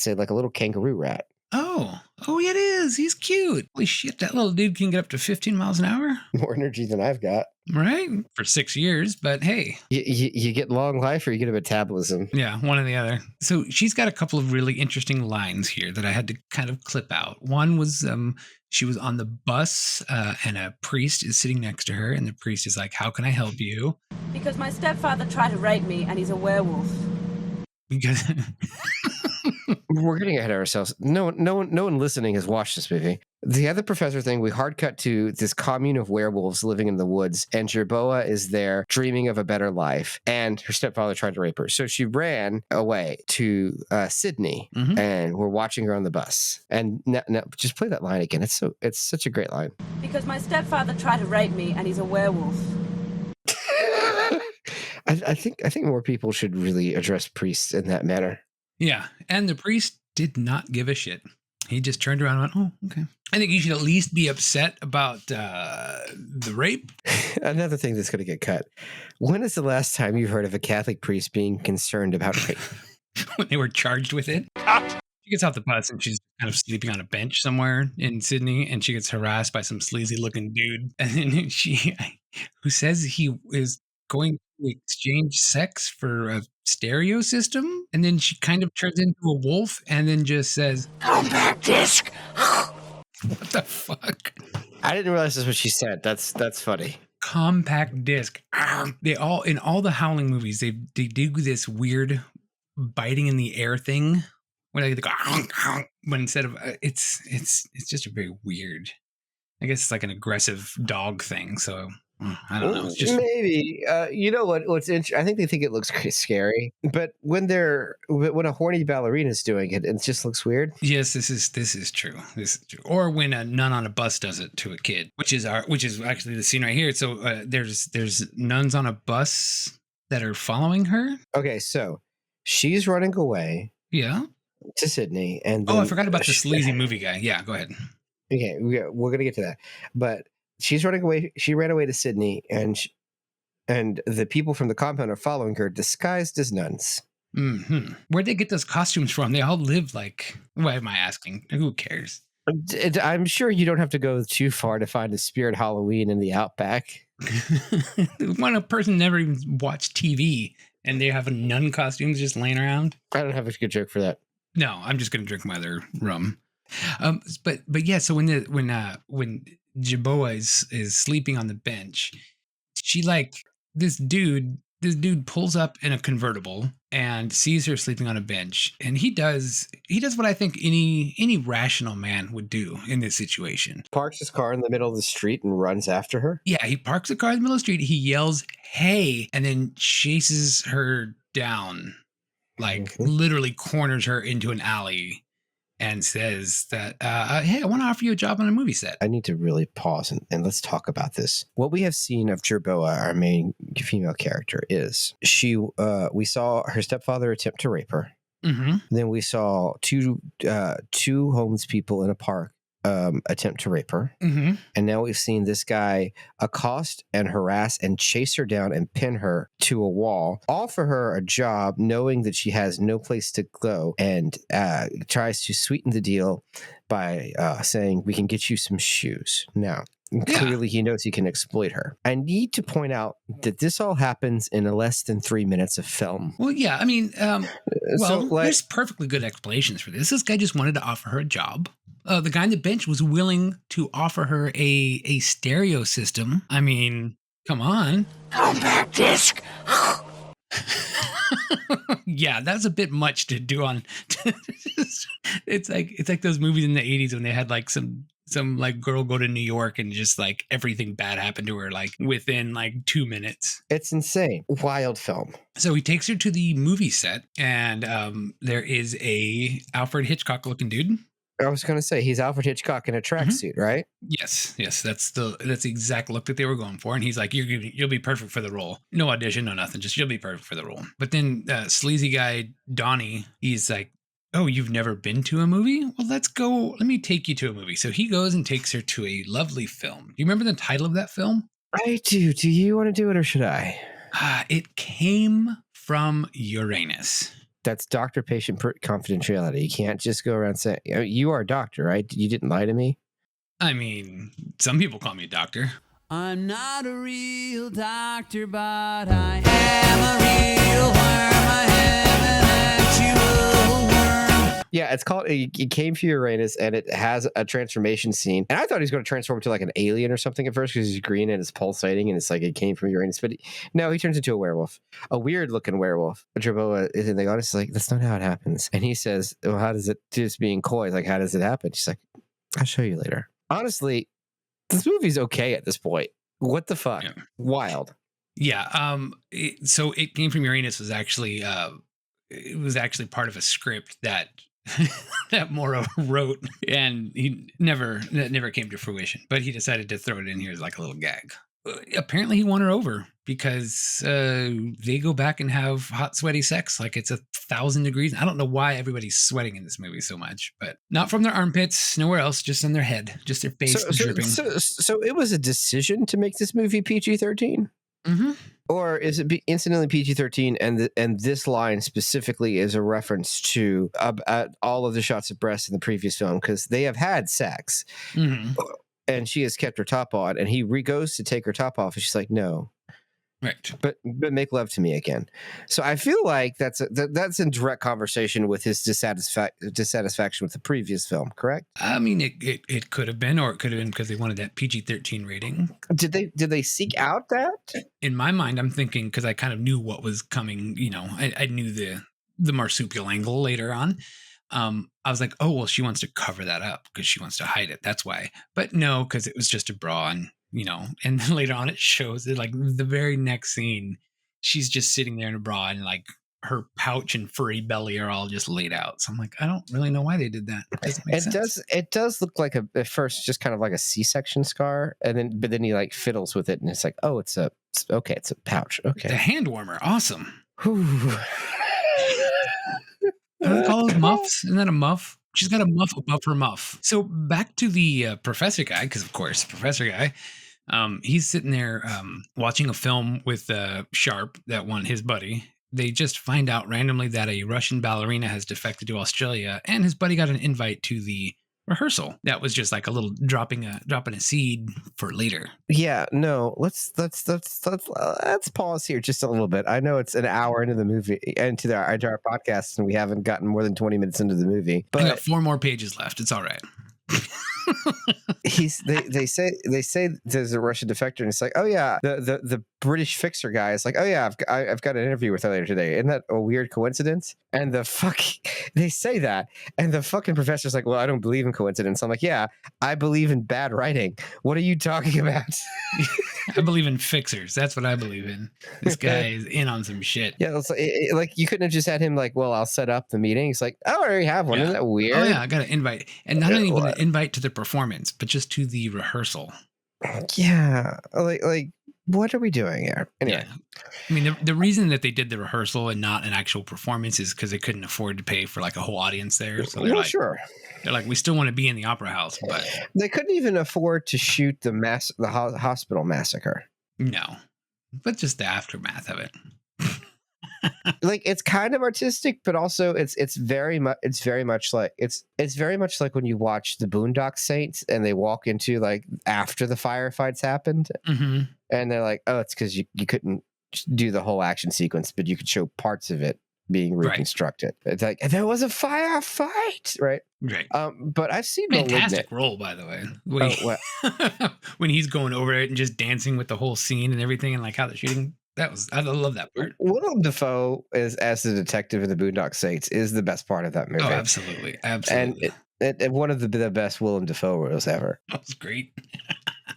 like a little kangaroo rat. Oh, it is. He's cute. Holy shit, that little dude can get up to 15 miles an hour. More energy than I've got. Right? For 6 years, but hey. You get long life or you get a metabolism. Yeah, one or the other. So she's got a couple of really interesting lines here that I had to kind of clip out. One was she was on the bus and a priest is sitting next to her, and the priest is like, "How can I help you?" Because my stepfather tried to rape me and he's a werewolf. Because We're getting ahead of ourselves. No one listening has watched this movie. The other professor thing, we hard cut to this commune of werewolves living in the woods, and Jerboa is there dreaming of a better life, and her stepfather tried to rape her. So she ran away to Sydney, and we're watching her on the bus. And now, just play that line again. It's such a great line. Because my stepfather tried to rape me, and he's a werewolf. I think more people should really address priests in that manner. Yeah, and the priest did not give a shit. He just turned around and went, "Oh, okay." I think you should at least be upset about the rape. Another thing that's going to get cut. When is the last time you heard of a Catholic priest being concerned about rape? When they were charged with it. She gets off the bus and she's kind of sleeping on a bench somewhere in Sydney, and she gets harassed by some sleazy looking dude. And then who says he is going to exchange sex for a stereo system. And then she kind of turns into a wolf and then just says, "Compact disc." What the fuck? I didn't realize that's what she said. That's funny. Compact disc. They all, in all the Howling movies, they do this weird biting in the air thing. When they go, but instead of it's just a very weird. I guess it's like an aggressive dog thing. So I don't know. It's just maybe you know what's interesting. I think they think it looks scary, but when a horny ballerina is doing it, it just looks weird. Yes, this is true. This is true. Or when a nun on a bus does it to a kid, which is actually the scene right here. So there's nuns on a bus that are following her. Okay, so she's running away. Yeah. To Sydney, and I forgot about the sleazy movie guy. Yeah, go ahead. Okay, we're gonna get to that, but she's running away. She ran away to Sydney, and the people from the compound are following her, disguised as nuns. Mm-hmm. Where'd they get those costumes from? They all live like. Why am I asking? Who cares? I'm sure you don't have to go too far to find a Spirit Halloween in the Outback. When a person never even watched TV and they have a nun costumes just laying around. I don't have a good joke for that. No, I'm just gonna drink my other rum. But yeah. So when Jerboa is sleeping on the bench, she this dude pulls up in a convertible and sees her sleeping on a bench, and he does what I think any rational man would do in this situation. Parks his car in the middle of the street and runs after her. Yeah, he parks the car in the middle of the street. He yells, "Hey!" and then chases her down. Literally corners her into an alley and says that, "Hey, I want to offer you a job on a movie set." I need to really pause and let's talk about this. What we have seen of Jerboa, our main female character, is we saw her stepfather attempt to rape her. Mm-hmm. Then we saw two homeless people in a park attempt to rape her. Mm-hmm. And now we've seen this guy accost and harass and chase her down and pin her to a wall, offer her a job knowing that she has no place to go, and tries to sweeten the deal by saying, "We can get you some shoes." Now, clearly he knows he can exploit her. I need to point out that this all happens in less than 3 minutes of film. Well, yeah, I mean, there's perfectly good explanations for this. This guy just wanted to offer her a job. The guy on the bench was willing to offer her a stereo system. I mean, come on. Compact disc. Yeah, that's a bit much to do on. It's like those movies in the 80s when they had like some girl go to New York and just like everything bad happened to her like within like 2 minutes. It's insane. Wild film. So he takes her to the movie set, and there is a Alfred Hitchcock looking dude. I was going to say he's Alfred Hitchcock in a tracksuit, right? Yes, that's the exact look that they were going for, and he's like, "You'll be perfect for the role. No audition, no nothing. Just you'll be perfect for the role." But then sleazy guy Donnie, he's like, "Oh, you've never been to a movie? Well, let's go. Let me take you to a movie." So he goes and takes her to a lovely film. Do you remember the title of that film? I do. Do you want to do it or should I? It Came from Uranus. That's doctor-patient confidentiality. You can't just go around saying, "You are a doctor, right? You didn't lie to me." I mean, some people call me a doctor. I'm not a real doctor, but I am a real worm. I am an actual worm. Yeah, it's called It Came for Uranus, and it has a transformation scene. And I thought he was going to transform into like an alien or something at first because he's green and it's pulsating, and it's like it came from Uranus. But no, he turns into a werewolf, a weird looking werewolf. Jerboa is in the audience, like, that's not how it happens. And he says, well, how does it, just being coy, like, how does it happen? She's like, I'll show you later. Honestly, this movie's okay at this point. What the fuck? Yeah. Wild. Yeah. So It Came from Uranus was actually it was actually part of a script that that Morrow wrote, and that never came to fruition. But he decided to throw it in here as like a little gag. Apparently, he won her over because they go back and have hot, sweaty sex like it's 1,000 degrees. I don't know why everybody's sweating in this movie so much, but not from their armpits, nowhere else, just on their head, just their face dripping. So it was a decision to make this movie PG-13? Mm-hmm. Or is it incidentally PG-13, and this line specifically is a reference to all of the shots of breasts in the previous film because they have had sex, and she has kept her top on, and he goes to take her top off, and she's like, "No, right, but make love to me again." So I feel like that's in direct conversation with his dissatisfaction with the previous film. Correct? I mean, it could have been, or it could have been because they wanted that PG-13 rating. Did they seek out that? In my mind, I'm thinking because I kind of knew what was coming. You know, I knew the marsupial angle later on. I was like, oh well, she wants to cover that up because she wants to hide it. That's why. But no, because it was just a bra, and and then later on it shows it like the very next scene, she's just sitting there in a bra, and like her pouch and furry belly are all just laid out. So I'm like, I don't really know why they did that. It doesn't make sense. It does look like at first just kind of like a C-section scar, but then he like fiddles with it, and it's like, oh, it's a pouch. Okay, the hand warmer, awesome. What do they call those muffs? Isn't that a muff? She's got a muff above her muff. So back to the professor guy, because of course, professor guy, he's sitting there watching a film with Sharp, that one, his buddy. They just find out randomly that a Russian ballerina has defected to Australia, and his buddy got an invite to the rehearsal. That was just like a little dropping a seed for later. Yeah, no, let's pause here just a little bit. I know it's an hour into the movie, into our entire podcast, and we haven't gotten more than 20 minutes into the movie. But I got 4 more pages left. It's all right. They say there's a Russian defector, and it's like, oh yeah, the British fixer guy is like, oh yeah, I've got an interview with her later today. Isn't that a weird coincidence? And they say that, and the fucking professor's like, well, I don't believe in coincidence. I'm like, yeah, I believe in bad writing. What are you talking about? I believe in fixers. That's what I believe in. This guy is in on some shit. Yeah, it's like you couldn't have just had him like, well, I'll set up the meeting. He's like, oh, I already have one. Yeah. Isn't that weird? Oh yeah, I got an invite, and not even an invite to the performance, but just to the rehearsal. Yeah, like what are we doing here? Anyway, yeah. I mean, the reason that they did the rehearsal and not an actual performance is because they couldn't afford to pay for like a whole audience there. So they're sure. They're like, we still want to be in the opera house, but they couldn't even afford to shoot the hospital massacre. No, but just the aftermath of it. Like, it's kind of artistic, but also it's very much like when you watch the Boondock Saints and they walk into like after the firefights happened, and they're like, oh, it's because you couldn't do the whole action sequence, but you could show parts of it being reconstructed. Right. It's like there was a firefight, right? Right. But I've seen fantastic role, by the way. When he's going over it and just dancing with the whole scene and everything, and like how they're shooting. I love that part. Willem Dafoe as the detective in the Boondock Saints is the best part of that movie. Oh, absolutely. And one of the best Willem Dafoe roles ever. That was great.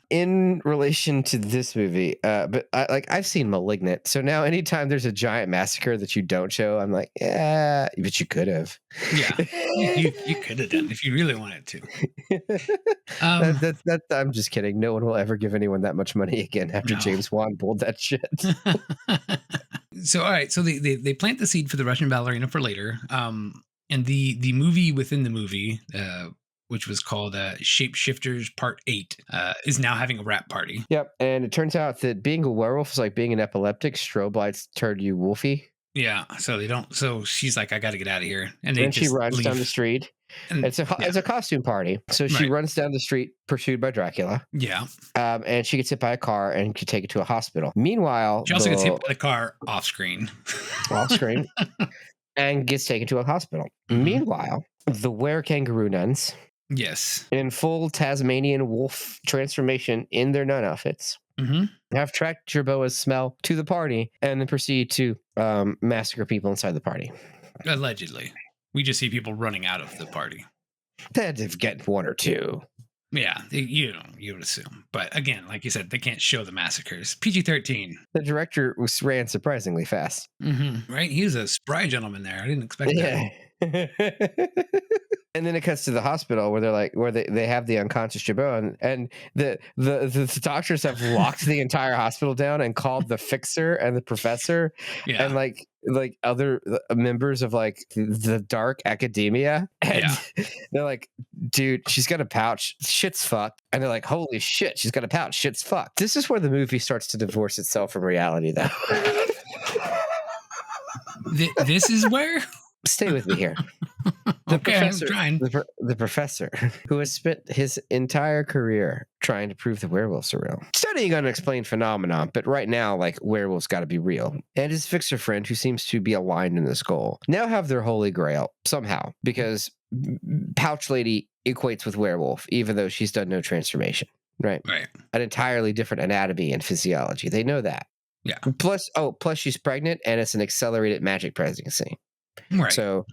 In relation to this movie, but I've seen *Malignant*, so now anytime there's a giant massacre that you don't show, I'm like, yeah, but you could have. Yeah, you could have done if you really wanted to. I'm just kidding. No one will ever give anyone that much money again after James Wan pulled that shit. So all right, so they plant the seed for the Russian ballerina for later. And the movie within the movie, which was called Shapeshifters Part 8, is now having a rap party. Yep, and it turns out that being a werewolf is like being an epileptic. Strobe lights turn you wolfy. Yeah, so they don't. So she's like, I got to get out of here, and she runs down the street. And it's a costume party, so she runs down the street pursued by Dracula. Yeah, and she gets hit by a car and can take it to a hospital. Meanwhile, she also gets hit by the car off screen. And gets taken to a hospital. Meanwhile, the were-kangaroo nuns Yes. in full Tasmanian wolf transformation in their nun outfits Mm-hmm. have tracked Jerboa's smell to the party and then proceed to massacre people inside the party. Allegedly. We just see people running out of the party. They had to get one or two. Yeah, you would assume. But again, like you said, they can't show the massacres. PG-13. The director ran surprisingly fast. Mm-hmm. Right? He was a spry gentleman there. I didn't expect that. And then it cuts to the hospital where they have the unconscious Jerboa, and the doctors have locked the entire hospital down and called the fixer and the professor and like other members of like the dark academia, and they're like, dude, she's got a pouch, shit's fucked. And they're like, holy shit, she's got a pouch, shit's fucked. This is where the movie starts to divorce itself from reality, though. This is where? Stay with me here. The professor, who has spent his entire career trying to prove the werewolves are real, studying unexplained phenomenon, but right now, like, werewolves got to be real. And his fixer friend, who seems to be aligned in this goal, now have their holy grail somehow, because Pouch Lady equates with werewolf, even though she's done no transformation. Right. An entirely different anatomy and physiology. They know that. Yeah. Plus she's pregnant, and it's an accelerated magic pregnancy. Right. So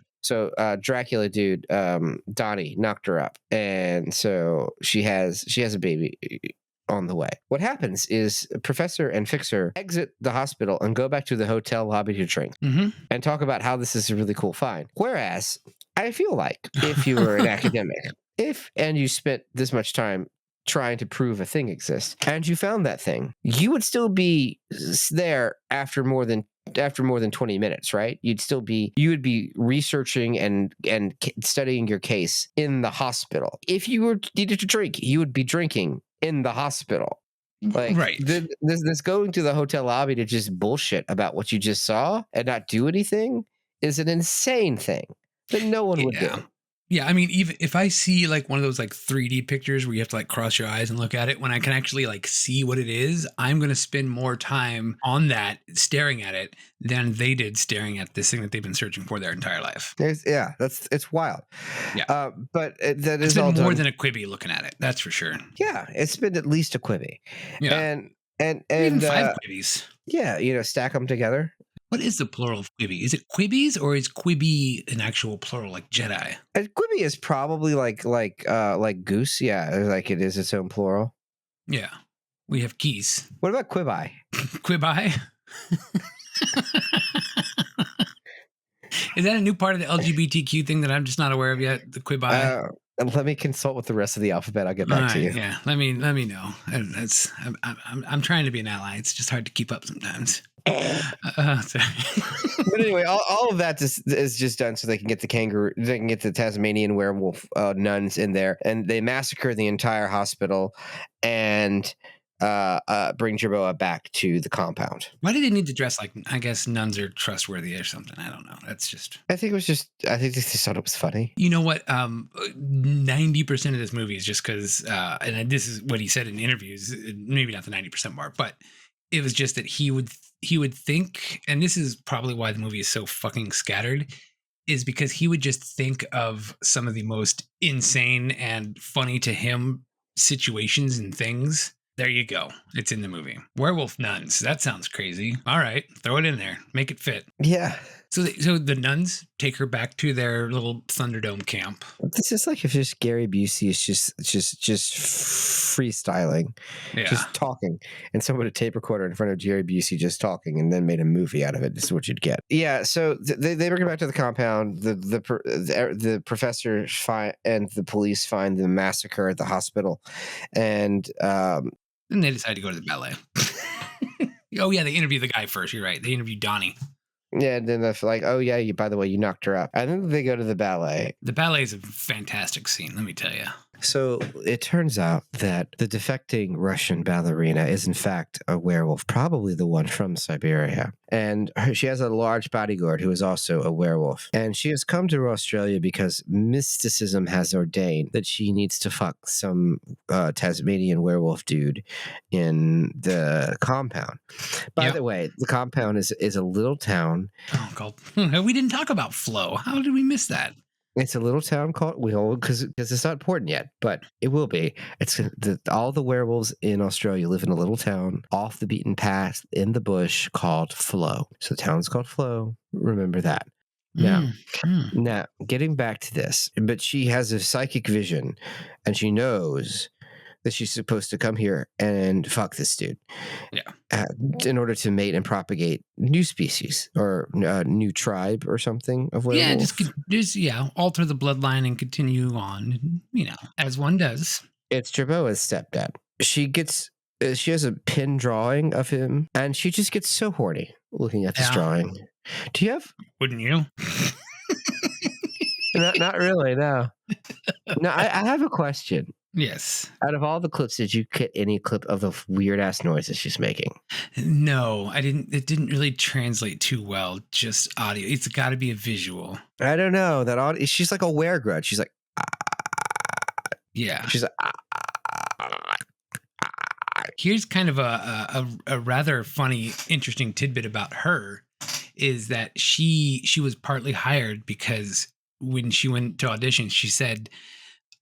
Dracula dude, Donnie knocked her up, and so she has a baby on the way. What happens is Professor and Fixer exit the hospital and go back to the hotel lobby to drink and talk about how this is a really cool find. Whereas I feel like if you were an academic, and you spent this much time trying to prove a thing exists and you found that thing, you would still be there after more than 20 minutes, right? You would be researching and studying your case in the hospital. If you needed to drink, you would be drinking in the hospital. Like, right. This going to the hotel lobby to just bullshit about what you just saw and not do anything is an insane thing that no one would do. Yeah, I mean, even if I see like one of those like 3D pictures where you have to like cross your eyes and look at it, when I can actually like see what it is, I'm going to spend more time on that, staring at it, than they did staring at this thing that they've been searching for their entire life. It's wild. Yeah, but that it's is been all more done. than a Quibi looking at it. That's for sure. Yeah, it's been at least a Quibi. Yeah, and even 5 Quibis. Yeah, stack them together. What is the plural of Quibi? Is it Quibis, or is Quibi an actual plural like Jedi? Quibi is probably like goose. Yeah, like it is its own plural. Yeah, we have keys. What about Quibi? Quibi? Is that a new part of the LGBTQ thing that I'm just not aware of yet? The Quibi? Let me consult with the rest of the alphabet. I'll get back to you. Yeah, let me know. I'm trying to be an ally. It's just hard to keep up sometimes. But anyway, all of that is just done so they can get the Tasmanian werewolf nuns in there, and they massacre the entire hospital and bring Jerboa back to the compound. Why do they need to dress like, I guess nuns are trustworthy or something? I don't know. That's just... I think they just thought it was funny. You know what? 90% of this movie is just because, and this is what he said in interviews, maybe not the 90% mark, but it was just that he would think, and this is probably why the movie is so fucking scattered, is because he would just think of some of the most insane and funny to him situations and things. There you go. It's in the movie. Werewolf nuns. That sounds crazy. All right. Throw it in there. Make it fit. Yeah. So the nuns take her back to their little Thunderdome camp. This is like if just Gary Busey is just freestyling, just talking, and someone put a tape recorder in front of Gary Busey just talking, and then made a movie out of it. This is what you'd get. Yeah. So they bring her back to the compound. The professor and the police find the massacre at the hospital, and then they decide to go to the ballet. Oh yeah, they interview the guy first. You're right. They interview Donnie. Yeah, and then they're like, oh yeah, by the way, you knocked her up. And then they go to the ballet. The ballet is a fantastic scene, let me tell you. So it turns out that the defecting Russian ballerina is in fact a werewolf, probably the one from Siberia. And she has a large bodyguard who is also a werewolf. And she has come to Australia because mysticism has ordained that she needs to fuck some Tasmanian werewolf dude in the compound. By the way, the compound is a little town. Oh, God. We didn't talk about Flo. How did we miss that? It's a little town called because it's not important yet, but it will be. It's all the werewolves in Australia live in a little town off the beaten path in the bush called Flow. So the town's called Flow. Remember that. Now, getting back to this, but she has a psychic vision, and she knows that she's supposed to come here and fuck this dude. Yeah. In order to mate and propagate new species or new tribe or something of werewolf. Yeah, just alter the bloodline and continue on, as one does. It's Jerboa's stepdad. She has a pin drawing of him, and she just gets so horny looking at this drawing. Do you have? Wouldn't you? Not really, no. No, I have a question. Yes. Out of all the clips, did you get any clip of the weird ass noises she's making? No, I didn't. It didn't really translate too well. Just audio. It's got to be a visual. I don't know that audio. She's like a weregrudge. She's like, yeah. She's like. Here's kind of a rather funny, interesting tidbit about her, is that she was partly hired because when she went to audition, she said,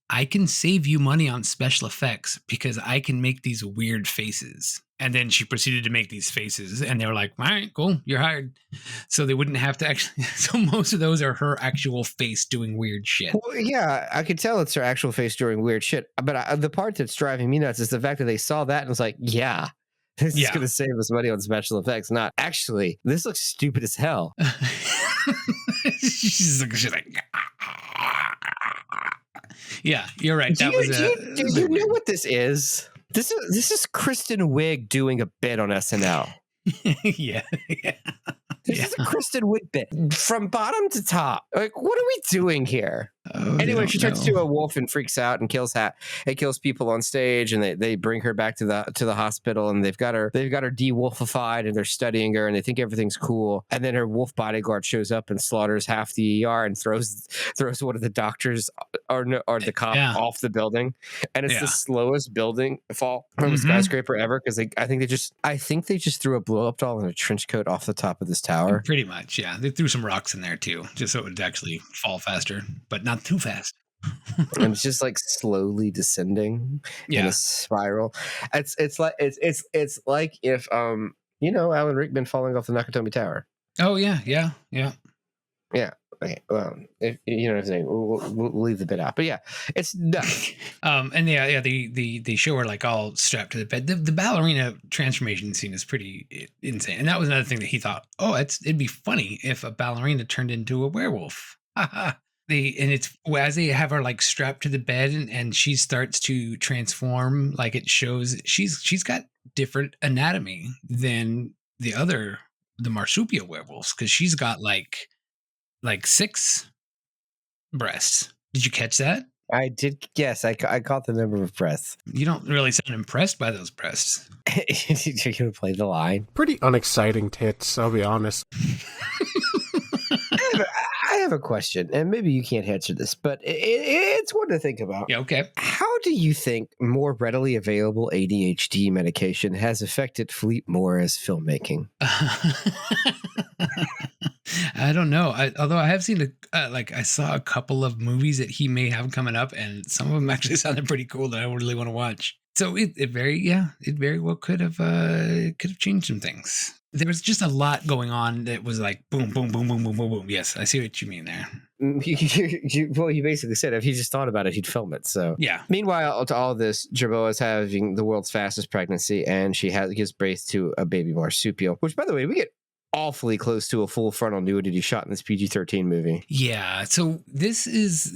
I can save you money on special effects because I can make these weird faces. And then she proceeded to make these faces, and they were like, all right, cool, you're hired. So they wouldn't have to actually. So most of those are her actual face doing weird shit. Well, yeah, I could tell it's her actual face doing weird shit. But the part that's driving me nuts is the fact that they saw that and was like, yeah, this is going to save us money on special effects. Not actually, this looks stupid as hell. She's like, yeah, you're right. Do you know what this is? This is Kristen Wiig doing a bit on SNL. yeah. This is a Kristen Wiig bit from bottom to top. Like, what are we doing here? Anyway, she turns into a wolf and freaks out and kills people on stage, and they bring her back to the hospital, and they've got her de-wolfified, and they're studying her, and they think everything's cool. And then her wolf bodyguard shows up and slaughters half the ER and throws one of the doctors or the cop off the building. And it's the slowest building fall from a skyscraper ever, because I think they just threw a blow up doll in a trench coat off the top of this tower. Pretty much, yeah. They threw some rocks in there too, just so it would actually fall faster, but not too fast. And it's just like slowly descending in a spiral. It's like if Alan Rickman falling off the Nakatomi Tower. Oh yeah. Okay, well, if you know what I'm saying, we'll leave the bit out, but yeah, it's nuts. And they show her like all strapped to the bed. The ballerina transformation scene is pretty insane, and that was another thing that he thought, it'd be funny if a ballerina turned into a werewolf. It's as they have her like strapped to the bed, and she starts to transform. Like, it shows she's got different anatomy than the marsupial werewolves, because she's got like 6 breasts. Did you catch that? I did. Yes, I caught the number of breasts. You don't really sound impressed by those breasts. You're gonna play the line. Pretty unexciting tits, I'll be honest. I have a question, and maybe you can't answer this, but it's one to think about. Yeah, okay. How do you think more readily available ADHD medication has affected Philippe Mora's filmmaking? I don't know. Although I have seen I saw a couple of movies that he may have coming up, and some of them actually sounded pretty cool that I really want to watch. So it very well could have changed some things. There was just a lot going on that was like boom, boom, boom, boom, boom, boom, boom. Yes, I see what you mean there. You basically said if he just thought about it, he'd film it. So yeah. Meanwhile, to all this, Jerboa is having the world's fastest pregnancy, and she gives birth to a baby marsupial. Which, by the way, we get awfully close to a full frontal nudity shot in this PG-13 movie. Yeah. So this is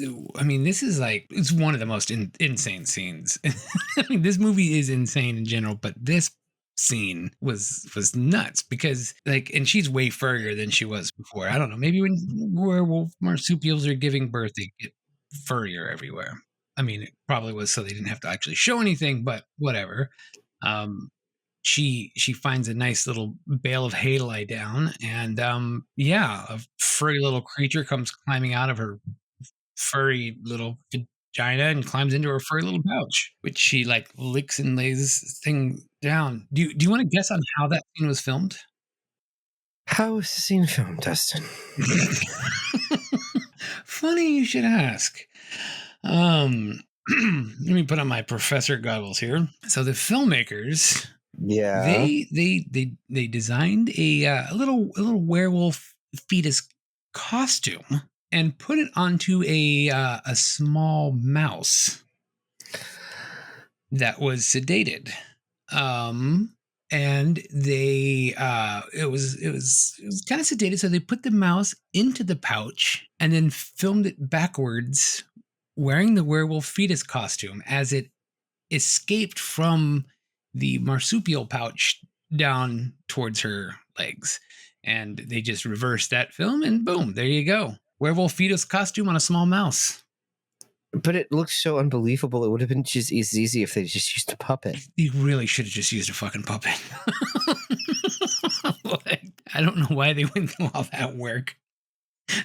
like, it's one of the most insane scenes. I mean, this movie is insane in general, but this scene was nuts because and she's way furrier than she was before. I don't know, maybe when werewolf marsupials are giving birth, they get furrier everywhere. I mean, it probably was so they didn't have to actually show anything, but whatever. She finds a nice little bale of hay to lie down, and a furry little creature comes climbing out of her furry little vagina and climbs into her furry little pouch, which she licks and lays this thing down. Do you want to guess on how that scene was filmed? How was the scene filmed, Dustin? Funny you should ask. Let me put on my professor goggles here. So the filmmakers, Yeah. they designed a little werewolf fetus costume and put it onto a small mouse that was sedated. And they it was kind of sedated, so they put the mouse into the pouch and then filmed it backwards wearing the werewolf fetus costume as it escaped from the marsupial pouch down towards her legs. And they just reversed that film and boom, there you go. Werewolf fetus costume on a small mouse. But it looks so unbelievable. It would have been just as easy if they just used a puppet. You really should have just used a fucking puppet. I don't know why they went through all that work.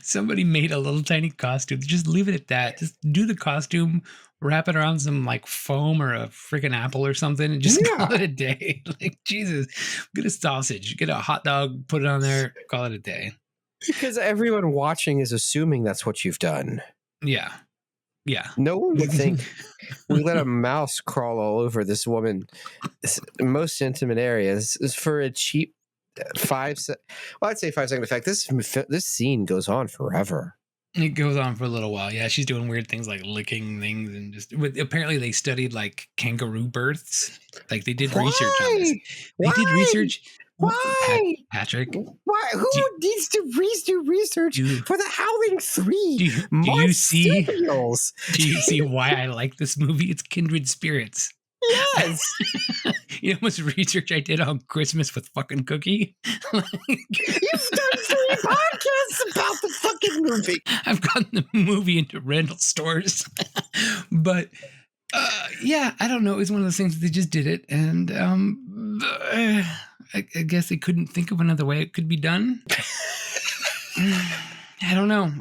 Somebody made a little tiny costume. Just leave it at that. Just do the costume, wrap it around some like foam or a freaking apple or something, and just call it a day. Like, Jesus, get a sausage, get a hot dog, put it on there, call it a day. Because everyone watching is assuming that's what you've done. Yeah. Yeah. No one would think we let a mouse crawl all over this woman's most intimate areas is for a cheap I'd say 5 second effect. This scene goes on forever. It goes on for a little while. Yeah, she's doing weird things like licking things and just. Apparently, they studied like kangaroo births. Like they did research on this. They did research. Why, Patrick? Why? Who needs to do research for the Howling 3? Do you see? Do you see why I like this movie? It's kindred spirits. Yes. You know how much research I did on Christmas with fucking Cookie? You've done 3 podcasts about the fucking movie. I've gotten the movie into rental stores. But yeah, I don't know. It was one of those things that they just did it. And I guess they couldn't think of another way it could be done. I don't know.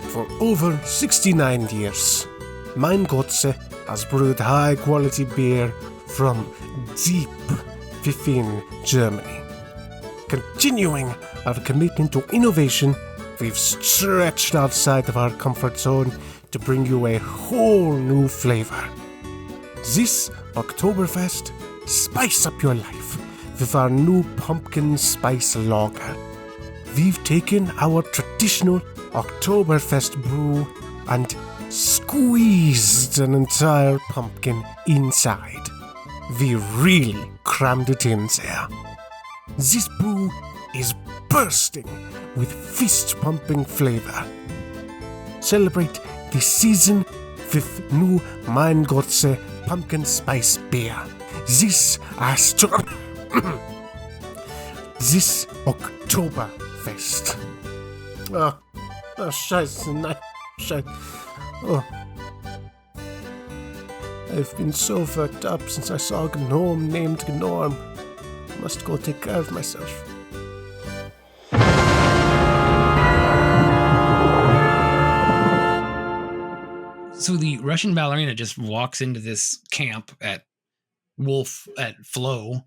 For over 69 years, Mein Gotze has brewed high-quality beer from deep within Germany. Continuing our commitment to innovation, we've stretched outside of our comfort zone to bring you a whole new flavor. This Oktoberfest, spice up your life with our new pumpkin spice lager. We've taken our traditional Oktoberfest brew and squeezed an entire pumpkin inside. We really crammed it in there. This brew is bursting with fist-pumping flavor. Celebrate the season with new Mein Gotze pumpkin spice beer. This Oktoberfest. Scheiße, nein, Scheiße. Oh. I've been so fucked up since I saw a gnome named Gnorm. I must go take care of myself. So the Russian ballerina just walks into this camp at Flo.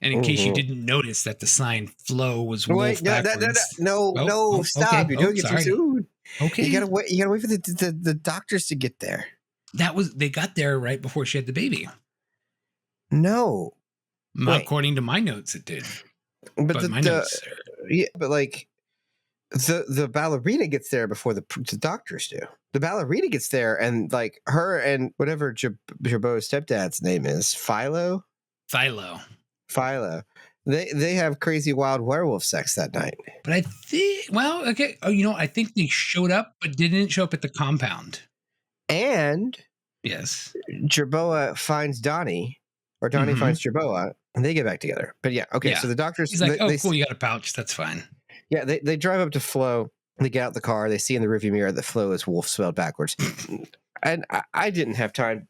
And in case you didn't notice that the sign Flo was wolf backwards. No, stop. Okay. You're doing it too soon. Okay. You gotta wait for the doctors to get there. They got there right before she had the baby. No. According to my notes, it did. But my notes but like the ballerina gets there before the doctors do. The ballerina gets there and like her and whatever Jabot's stepdad's name is, Philo. They have crazy wild werewolf sex that night. But I think, I think they showed up, but didn't show up at the compound. And yes, Jerboa finds Donnie, or Donnie finds Jerboa, and they get back together. But yeah, okay. Yeah. So the doctors, he's like, cool, you got a pouch. That's fine. Yeah, they drive up to Flo. They get out the car. They see in the rearview mirror that Flo is wolf spelled backwards. And I didn't have time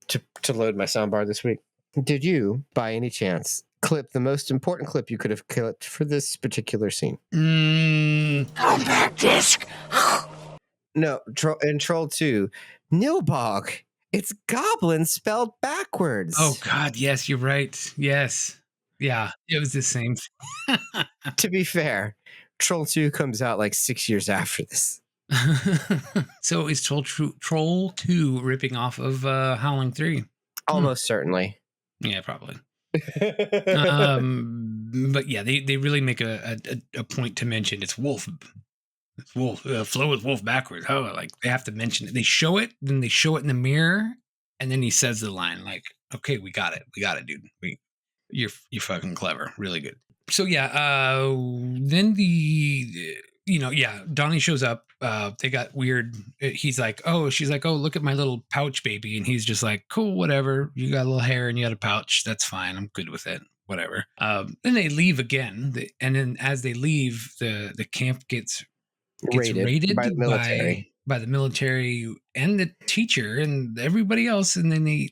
to load my soundbar this week. Did you, by any chance, clip the most important clip you could have clipped for this particular scene? Compact disc. No, in Troll 2, Nilbog. It's goblin spelled backwards. Oh God, yes, you're right. Yes. Yeah, it was the same. To be fair, Troll 2 comes out like 6 years after this. So is Troll 2 ripping off of Howling 3? Almost certainly. Yeah, probably. But yeah, they really make a point to mention it's wolf. It's wolf. Flow is wolf backwards. Oh, like they have to mention it. They show it, then they show it in the mirror, and then he says the line like, "Okay, we got it, dude. You're fucking clever, really good." So yeah, then Donnie shows up. They got weird. She's like, oh, look at my little pouch baby. And he's just like, cool, whatever. You got a little hair and you got a pouch. That's fine. I'm good with it. Whatever. Then they leave again. And then as they leave, the camp gets raided by the military. By the military and the teacher and everybody else. And then they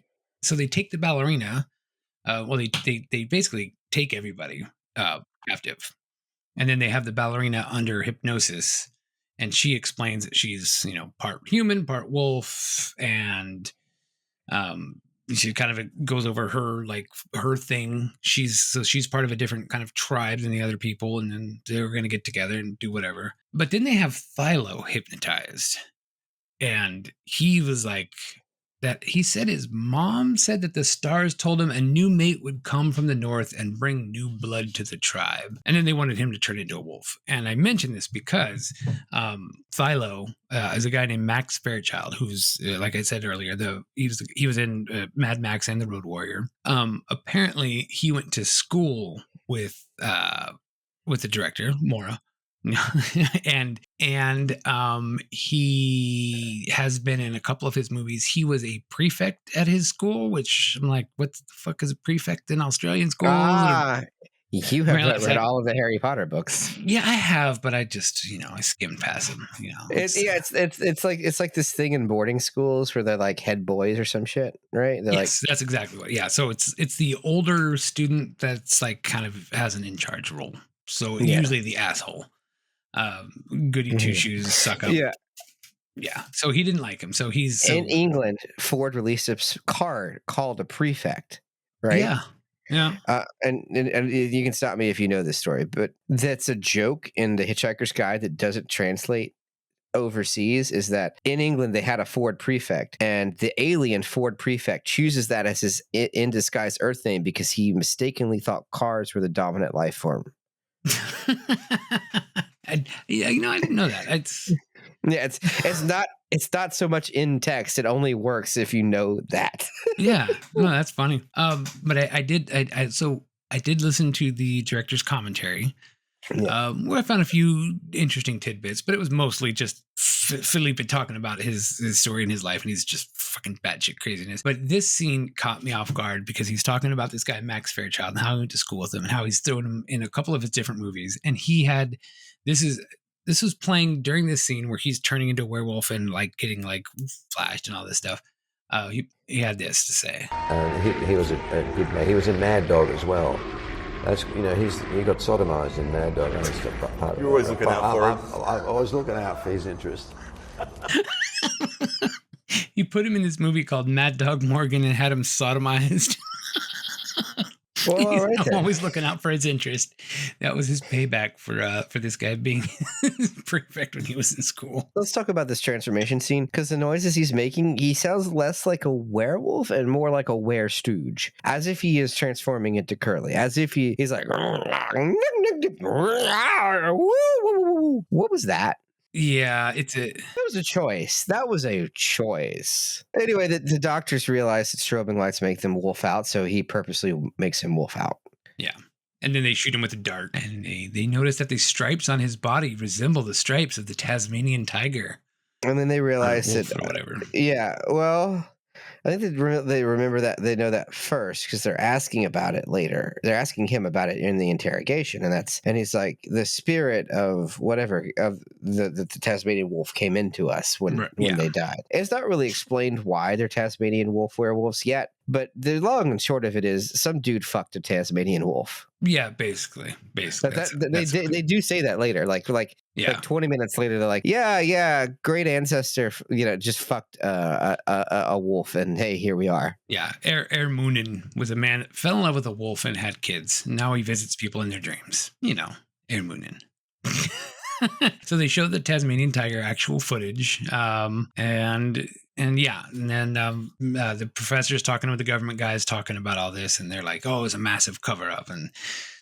take the ballerina. They basically take everybody captive. And then they have the ballerina under hypnosis, and she explains that she's, part human, part wolf, and she kind of goes over her thing. She's part of a different kind of tribe than the other people, and then they're going to get together and do whatever. But then they have Philo hypnotized, and he was like, that he said his mom said that the stars told him a new mate would come from the north and bring new blood to the tribe. And then they wanted him to turn into a wolf. And I mention this because Philo is a guy named Max Fairchild, who's, like I said earlier, he was in Mad Max and the Road Warrior. Apparently, he went to school with the director, Mora. and he has been in a couple of his movies. He was a prefect at his school, which I'm like, what the fuck is a prefect in Australian schools? You have read all of the Harry Potter books. Yeah, I have, but I just, I skimmed past them. It's like this thing in boarding schools where they're like head boys or some shit, right? Yes, that's exactly what. Yeah, so it's the older student that's like kind of has an in charge role. So usually the asshole. Goody two shoes, suck up. Yeah. So he didn't like him. So he's in England. Ford released a car called a prefect, right? Yeah. And you can stop me if you know this story, but that's a joke in the Hitchhiker's Guide that doesn't translate overseas. Is that in England they had a Ford prefect, and the alien Ford prefect chooses that as his in disguise Earth name because he mistakenly thought cars were the dominant life form. I didn't know that. It's not so much in text. It only works if you know that. Yeah, no, that's funny. But I did listen to the director's commentary, where I found a few interesting tidbits, but it was mostly just Felipe talking about his story and his life, and he's just fucking batshit craziness. But this scene caught me off guard because he's talking about this guy Max Fairchild and how he went to school with him and how he's thrown him in a couple of his different movies, and he had this was playing during this scene where he's turning into a werewolf and like getting like flashed and all this stuff. He had this to say. He was a good man. He was in Mad Dog as well. That's he got sodomized in Mad Dog. You're always looking out for him. I was looking out for his interest. He put him in this movie called Mad Dog Morgan and had him sodomized. Well, He's always looking out for his interest. That was his payback for this guy being prefect when he was in school. Let's talk about this transformation scene, because the noises he's making, he sounds less like a werewolf and more like a were-stooge, as if he is transforming into Curly, as if he's like, what was that? Yeah, that was a choice. Anyway, the doctors realize that strobing lights make them wolf out, so he purposely makes him wolf out. Yeah. And then they shoot him with a dart, and they notice that the stripes on his body resemble the stripes of the Tasmanian tiger. And then they realize that whatever. Yeah, well, I think they remember that. They know that first because they're asking about it later. They're asking him about it in the interrogation, and he's like, the spirit of whatever of the Tasmanian wolf came into us when they died. It's not really explained why they're Tasmanian wolf werewolves yet, But the long and short of it is, some dude fucked a Tasmanian wolf. Yeah, basically. They do say that later, like 20 minutes later, they're like, yeah, great ancestor, just fucked a wolf, and hey, here we are. Yeah, Air Moonin was a man that fell in love with a wolf and had kids. Now he visits people in their dreams. Air Moonin. So they showed the Tasmanian tiger actual footage, and then the professor's talking with the government guys, talking about all this, and they're like, "Oh, it's a massive cover-up," and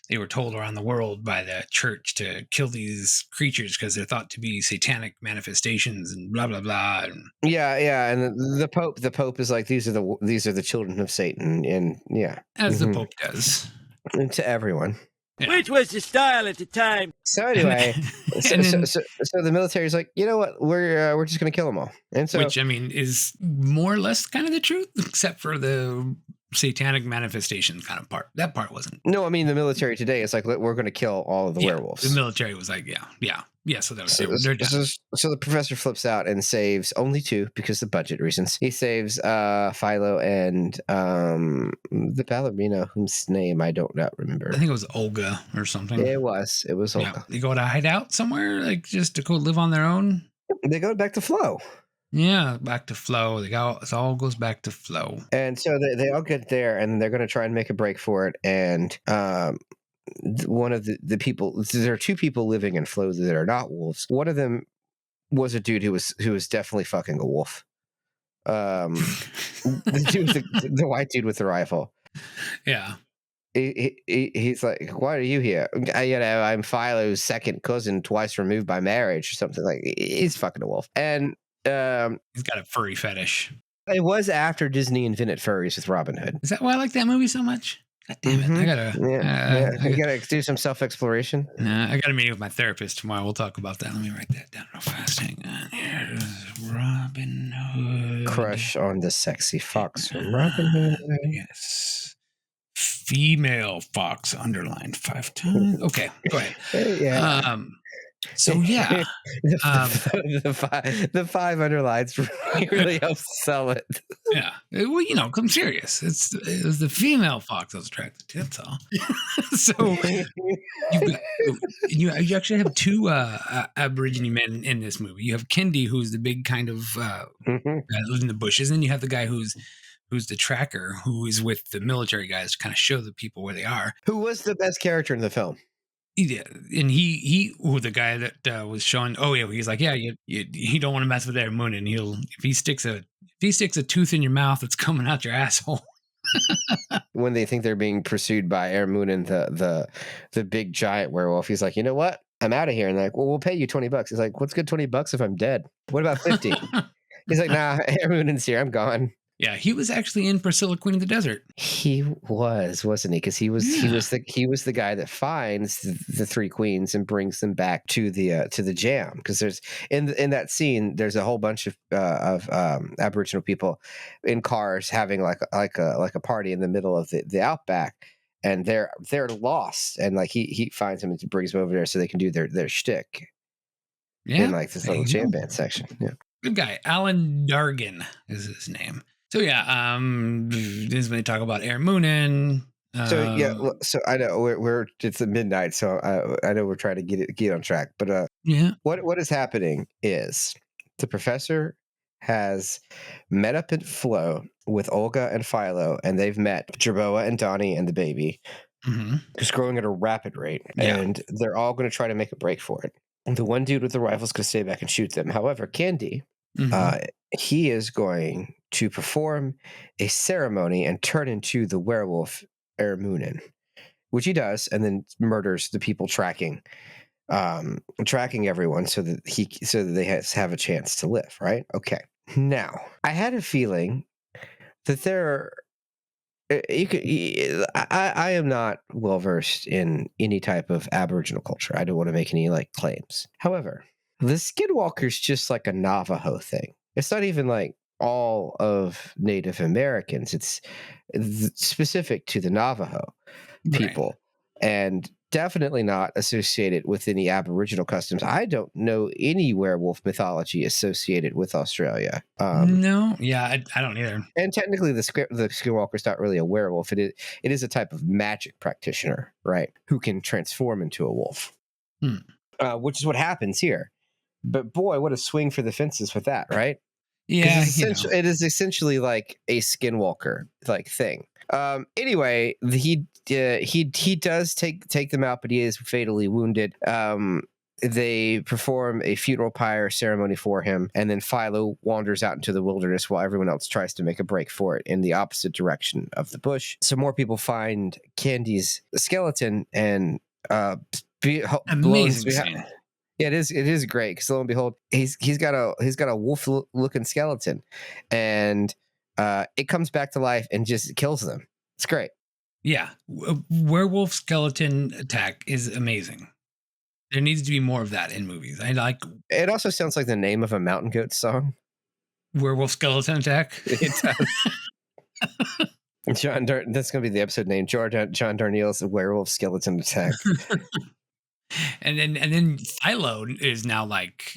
they were told around the world by the church to kill these creatures because they're thought to be satanic manifestations and blah blah blah. And and the Pope is like, these are the children of Satan, and as the Pope does, and to everyone. Yeah. Which was the style at the time. So anyway, so the military's like, you know what, we're just gonna kill them all, and so which I mean is more or less kind of the truth, except for the satanic manifestation kind of part. That part wasn't. No, I mean the military today is like, we're going to kill all of the werewolves. The military was like, yeah. So that was so the professor flips out and saves only 2 because of budget reasons. He saves Philo and the ballerina whose name I don't remember. I think it was Olga or something. It was Olga. Yeah. They go to hide out somewhere, like just to go live on their own. They go back to Flo. Yeah, back to Flo. It all goes back to Flo. And so they all get there, and they're going to try and make a break for it. And one of the people, there are 2 people living in Flo that are not wolves. One of them was a dude who was definitely fucking a wolf. The white dude with the rifle. Yeah. He's like, why are you here? I'm Philo's second cousin, twice removed by marriage, or something. Like, he's fucking a wolf. And he's got a furry fetish. It was after Disney invented furries with Robin Hood. Is that why I like that movie so much? God damn it! Mm-hmm. I gotta do some self-exploration. I got a meeting with my therapist tomorrow. We'll talk about that. Let me write that down real fast. Hang on. Here's Robin Hood. Crush on the sexy fox from Robin Hood. Yes. Female fox underlined 5 times. Okay, go ahead. Yeah. So yeah, the 5 underlines really helps sell it. Yeah, well, I'm serious. It was the female fox I was attracted to. That's all. So you actually have 2 Aborigine men in this movie. You have Kendi, who's the big kind of guy that lives in the bushes, and you have the guy who's the tracker, who is with the military guys to kind of show the people where they are. Who was the best character in the film? Yeah, and the guy that was showing. Oh yeah, he's like, you don't want to mess with Air Moon, and if he sticks a tooth in your mouth, it's coming out your asshole. When they think they're being pursued by Air Moon and the big giant werewolf, he's like, you know what? I'm out of here. And they're like, well, we'll pay you $20. He's like, what's good $20 if I'm dead? What about 50? He's like, nah, Air Moon's here. I'm gone. Yeah, he was actually in Priscilla, Queen of the Desert. He wasn't he? Because he was the guy that finds the 3 queens and brings them back to the jam. Because there's in that scene, there's a whole bunch of Aboriginal people in cars having like a party in the middle of the outback, and they're lost. And like he finds them and brings them over there so they can do their shtick. Yeah, in like this little jam band section. Yeah, good guy. Alan Dargan is his name. So yeah, this is when they talk about Air Moonin. So I know we're it's midnight, so I know we're trying to get on track. But what is happening is the professor has met up in Flo with Olga and Philo, and they've met Jerboa and Donnie and the baby, who's growing at a rapid rate, and they're all going to try to make a break for it. And the one dude with the rifle's going to stay back and shoot them. However, Kendi, he is going to perform a ceremony and turn into the werewolf Air Moonin, which he does, and then murders the people tracking everyone so that they have a chance to live. Right? Okay. Now, I had a feeling that I am not well versed in any type of Aboriginal culture. I don't want to make any claims. However, the Skinwalker's just like a Navajo thing. It's not even like all of Native Americans. It's specific to the Navajo people. Right. And definitely not associated with any Aboriginal customs. I don't know any werewolf mythology associated with Australia. No, yeah, I don't either. And technically, the skinwalker's not really a werewolf. It is a type of magic practitioner, right? Who can transform into a wolf, which is what happens here. But boy, what a swing for the fences with that, right? Yeah, it is essentially like a skinwalker like thing. Anyway, he does take them out, but he is fatally wounded. They perform a funeral pyre ceremony for him, and then Philo wanders out into the wilderness while everyone else tries to make a break for it in the opposite direction of the bush. So more people find Candy's skeleton and amazing scene. Yeah, it is great because lo and behold, he's got a wolf looking skeleton, and it comes back to life and just kills them. It's great. Yeah, werewolf skeleton attack is amazing. There needs to be more of that in movies. I like. It also sounds like the name of a Mountain Goat song. Werewolf skeleton attack. It does. That's going to be the episode name. John Darnielle's Werewolf Skeleton Attack. And then Philo is now like,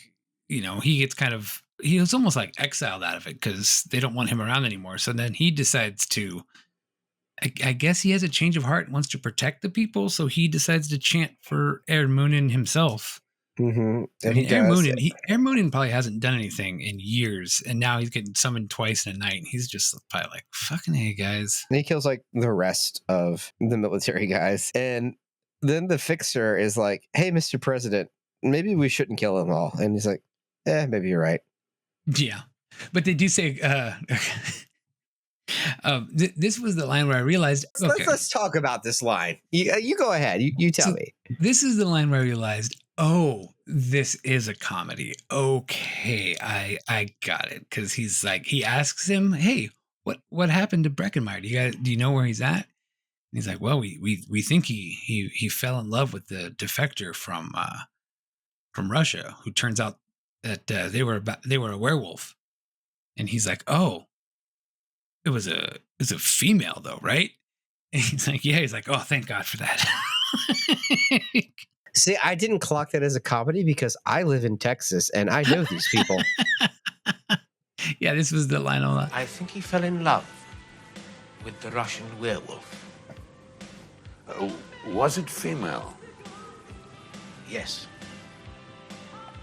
he was almost like exiled out of it because they don't want him around anymore. So then he decides to, I guess he has a change of heart and wants to protect the people. So he decides to chant for Eärmunen himself. Mm-hmm. And Eärmunen probably hasn't done anything in years, and now he's getting summoned twice in a night. And he's just probably like, "Fucking hey, guys!" And he kills like the rest of the military guys, and then the fixer is like, "Hey, Mr. President, maybe we shouldn't kill them all." And he's like, maybe you're right. Yeah, but they do say. This was the line where I realized. Okay. Let's talk about this line. You go ahead. You tell me. This is the line where I realized, oh, this is a comedy. Okay, I got it, because he's like, he asks him, "Hey, what happened to Breckenmeyer? Do you know where he's at?" And he's like, "Well, we think he fell in love with the defector from Russia, who turns out that they were a werewolf." And he's like, "Oh, it was a female though, right?" And he's like, "Yeah." He's like, "Oh, thank God for that." See, I didn't clock that as a comedy because I live in Texas and I know these people. Yeah, this was the line. I think he fell in love with the Russian werewolf. Was it female? Yes.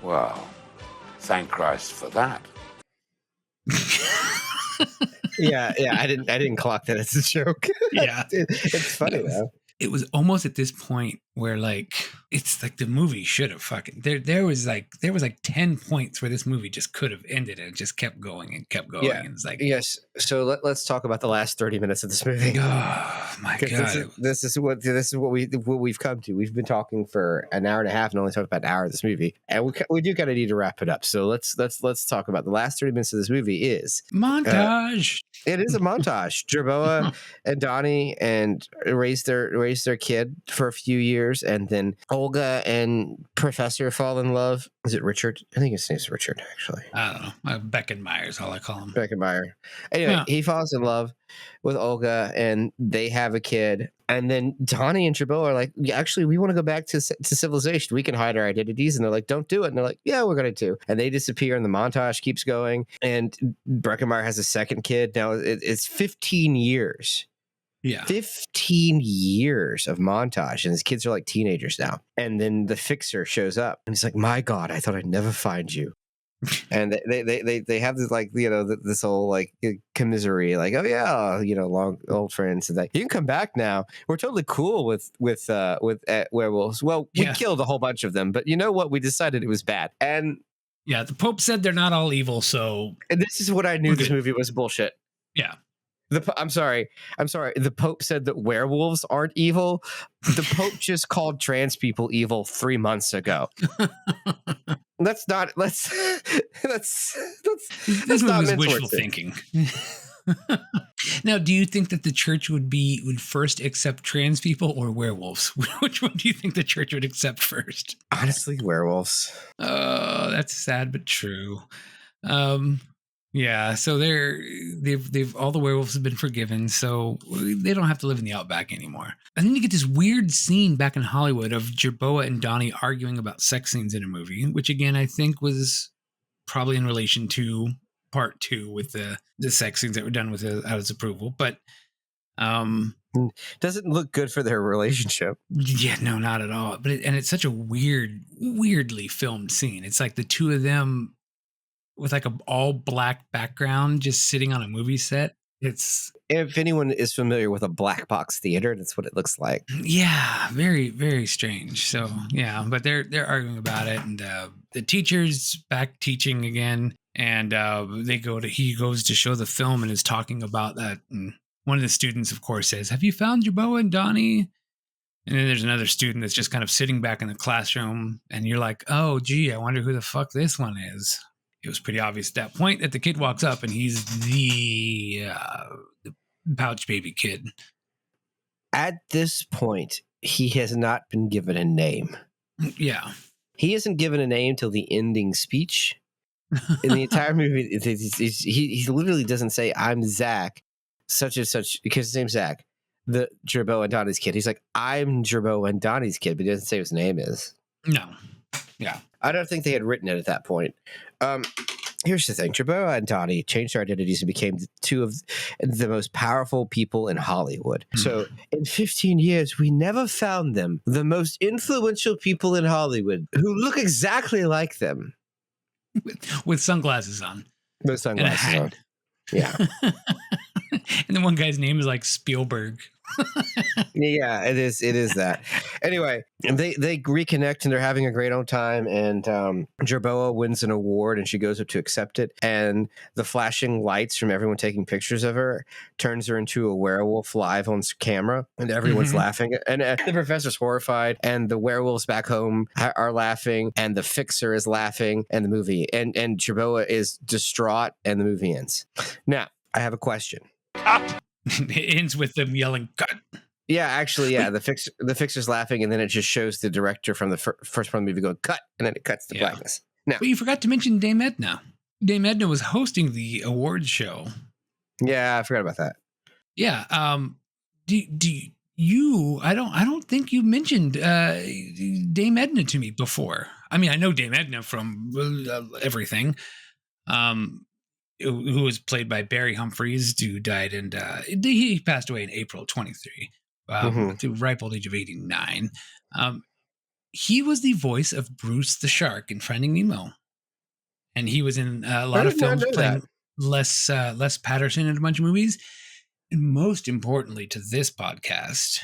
Well, thank Christ for that. Yeah, I didn't clock that as a joke. Yeah, it's funny though. It was almost at this point where like it's like the movie should have fucking there was like 10 points where this movie just could have ended and it just kept going and kept going. Yeah. And it's like, yes. So let's talk about the last 30 minutes of this movie. Oh my God. This is what we've come to. We've been talking for an hour and a half and only talked about an hour of this movie. And we do kind of need to wrap it up. So let's talk about the last 30 minutes of this movie is montage. It is a montage. Jerboa and Donnie and raise their kid for a few years, and then Olga and Professor fall in love. Is it Richard? I think his name's Richard, actually. I don't know. Beckenmeyer is all I call him. Beckenmeyer. Anyway, He falls in love with Olga, and they have a kid. And then Donnie and Jerboa are like, actually, we want to go back to civilization. We can hide our identities. And they're like, don't do it. And they're like, yeah, we're going to. And they disappear, and the montage keeps going. And Breckenmeyer has a second kid. Now it's 15 years. Yeah. 15 years of montage, and his kids are like teenagers now. And then the fixer shows up, and he's like, my God, I thought I'd never find you. And they have this like, this whole like commisery, like, oh yeah, long old friends, and like, you can come back now. We're totally cool with werewolves. Well, we killed a whole bunch of them, but you know what? We decided it was bad. And yeah, the Pope said they're not all evil. So, and this is what I knew this movie was bullshit. Yeah. I'm sorry. The Pope said that werewolves aren't evil. The Pope just called trans people evil 3 months ago. This movie was wishful thinking. Now, do you think that the church would first accept trans people or werewolves? Which one do you think the church would accept first? Honestly, werewolves. Oh, that's sad but true. Yeah, so they've all the werewolves have been forgiven, so they don't have to live in the outback anymore. And then you get this weird scene back in Hollywood of Jerboa and Donnie arguing about sex scenes in a movie, which again I think was probably in relation to part 2 with the sex scenes that were done without his approval. But doesn't look good for their relationship. Yeah, no, not at all. But it's such a weirdly filmed scene. It's like the two of them with like a all black background just sitting on a movie set. It's, if anyone is familiar with a black box theater, that's what it looks like. Yeah, very, very strange. So yeah, but they're arguing about it, and the teacher's back teaching again, and he goes to show the film and is talking about that. And one of the students, of course, says, "Have you found Jerboa and Donnie?" And then there's another student that's just kind of sitting back in the classroom, and you're like, "Oh, gee, I wonder who the fuck this one is." It was pretty obvious at that point that the kid walks up and he's the pouch baby kid. At this point, he has not been given a name. Yeah. He isn't given a name till the ending speech. In the entire movie, he literally doesn't say, "I'm Zach, such and such," because his name's Zach, the Jerboa and Donnie's kid. He's like, "I'm Jerboa and Donnie's kid," but he doesn't say what his name is. No. Yeah. I don't think they had written it at that point. Here's the thing. Jerboa and Donnie changed their identities and became two of the most powerful people in Hollywood. So in 15 years, we never found them, the most influential people in Hollywood, who look exactly like them. With sunglasses on. With sunglasses on. Yeah. And then one guy's name is like Spielberg. Yeah, it is that. Anyway, they reconnect and they're having a great old time, and Jerboa wins an award and she goes up to accept it, and the flashing lights from everyone taking pictures of her turns her into a werewolf live on camera, and everyone's laughing, and the professor's horrified, and the werewolves back home are laughing, and the fixer is laughing, and the movie and Jerboa is distraught, and the movie ends. Now, I have a question. It ends with them yelling, "Cut!" Yeah, actually, yeah. The fixer's laughing, and then it just shows the director from the first part of the movie going, "Cut," and then it cuts to blackness. No, but you forgot to mention Dame Edna. Dame Edna was hosting the awards show. Yeah, I forgot about that. Yeah. Do you? I don't think you mentioned Dame Edna to me before. I mean, I know Dame Edna from everything. Who was played by Barry Humphries, who died, and he passed away in April 23, at the ripe old age of 89. He was the voice of Bruce the Shark in Finding Nemo, and he was in a lot of films playing Les Patterson in a bunch of movies. And most importantly to this podcast,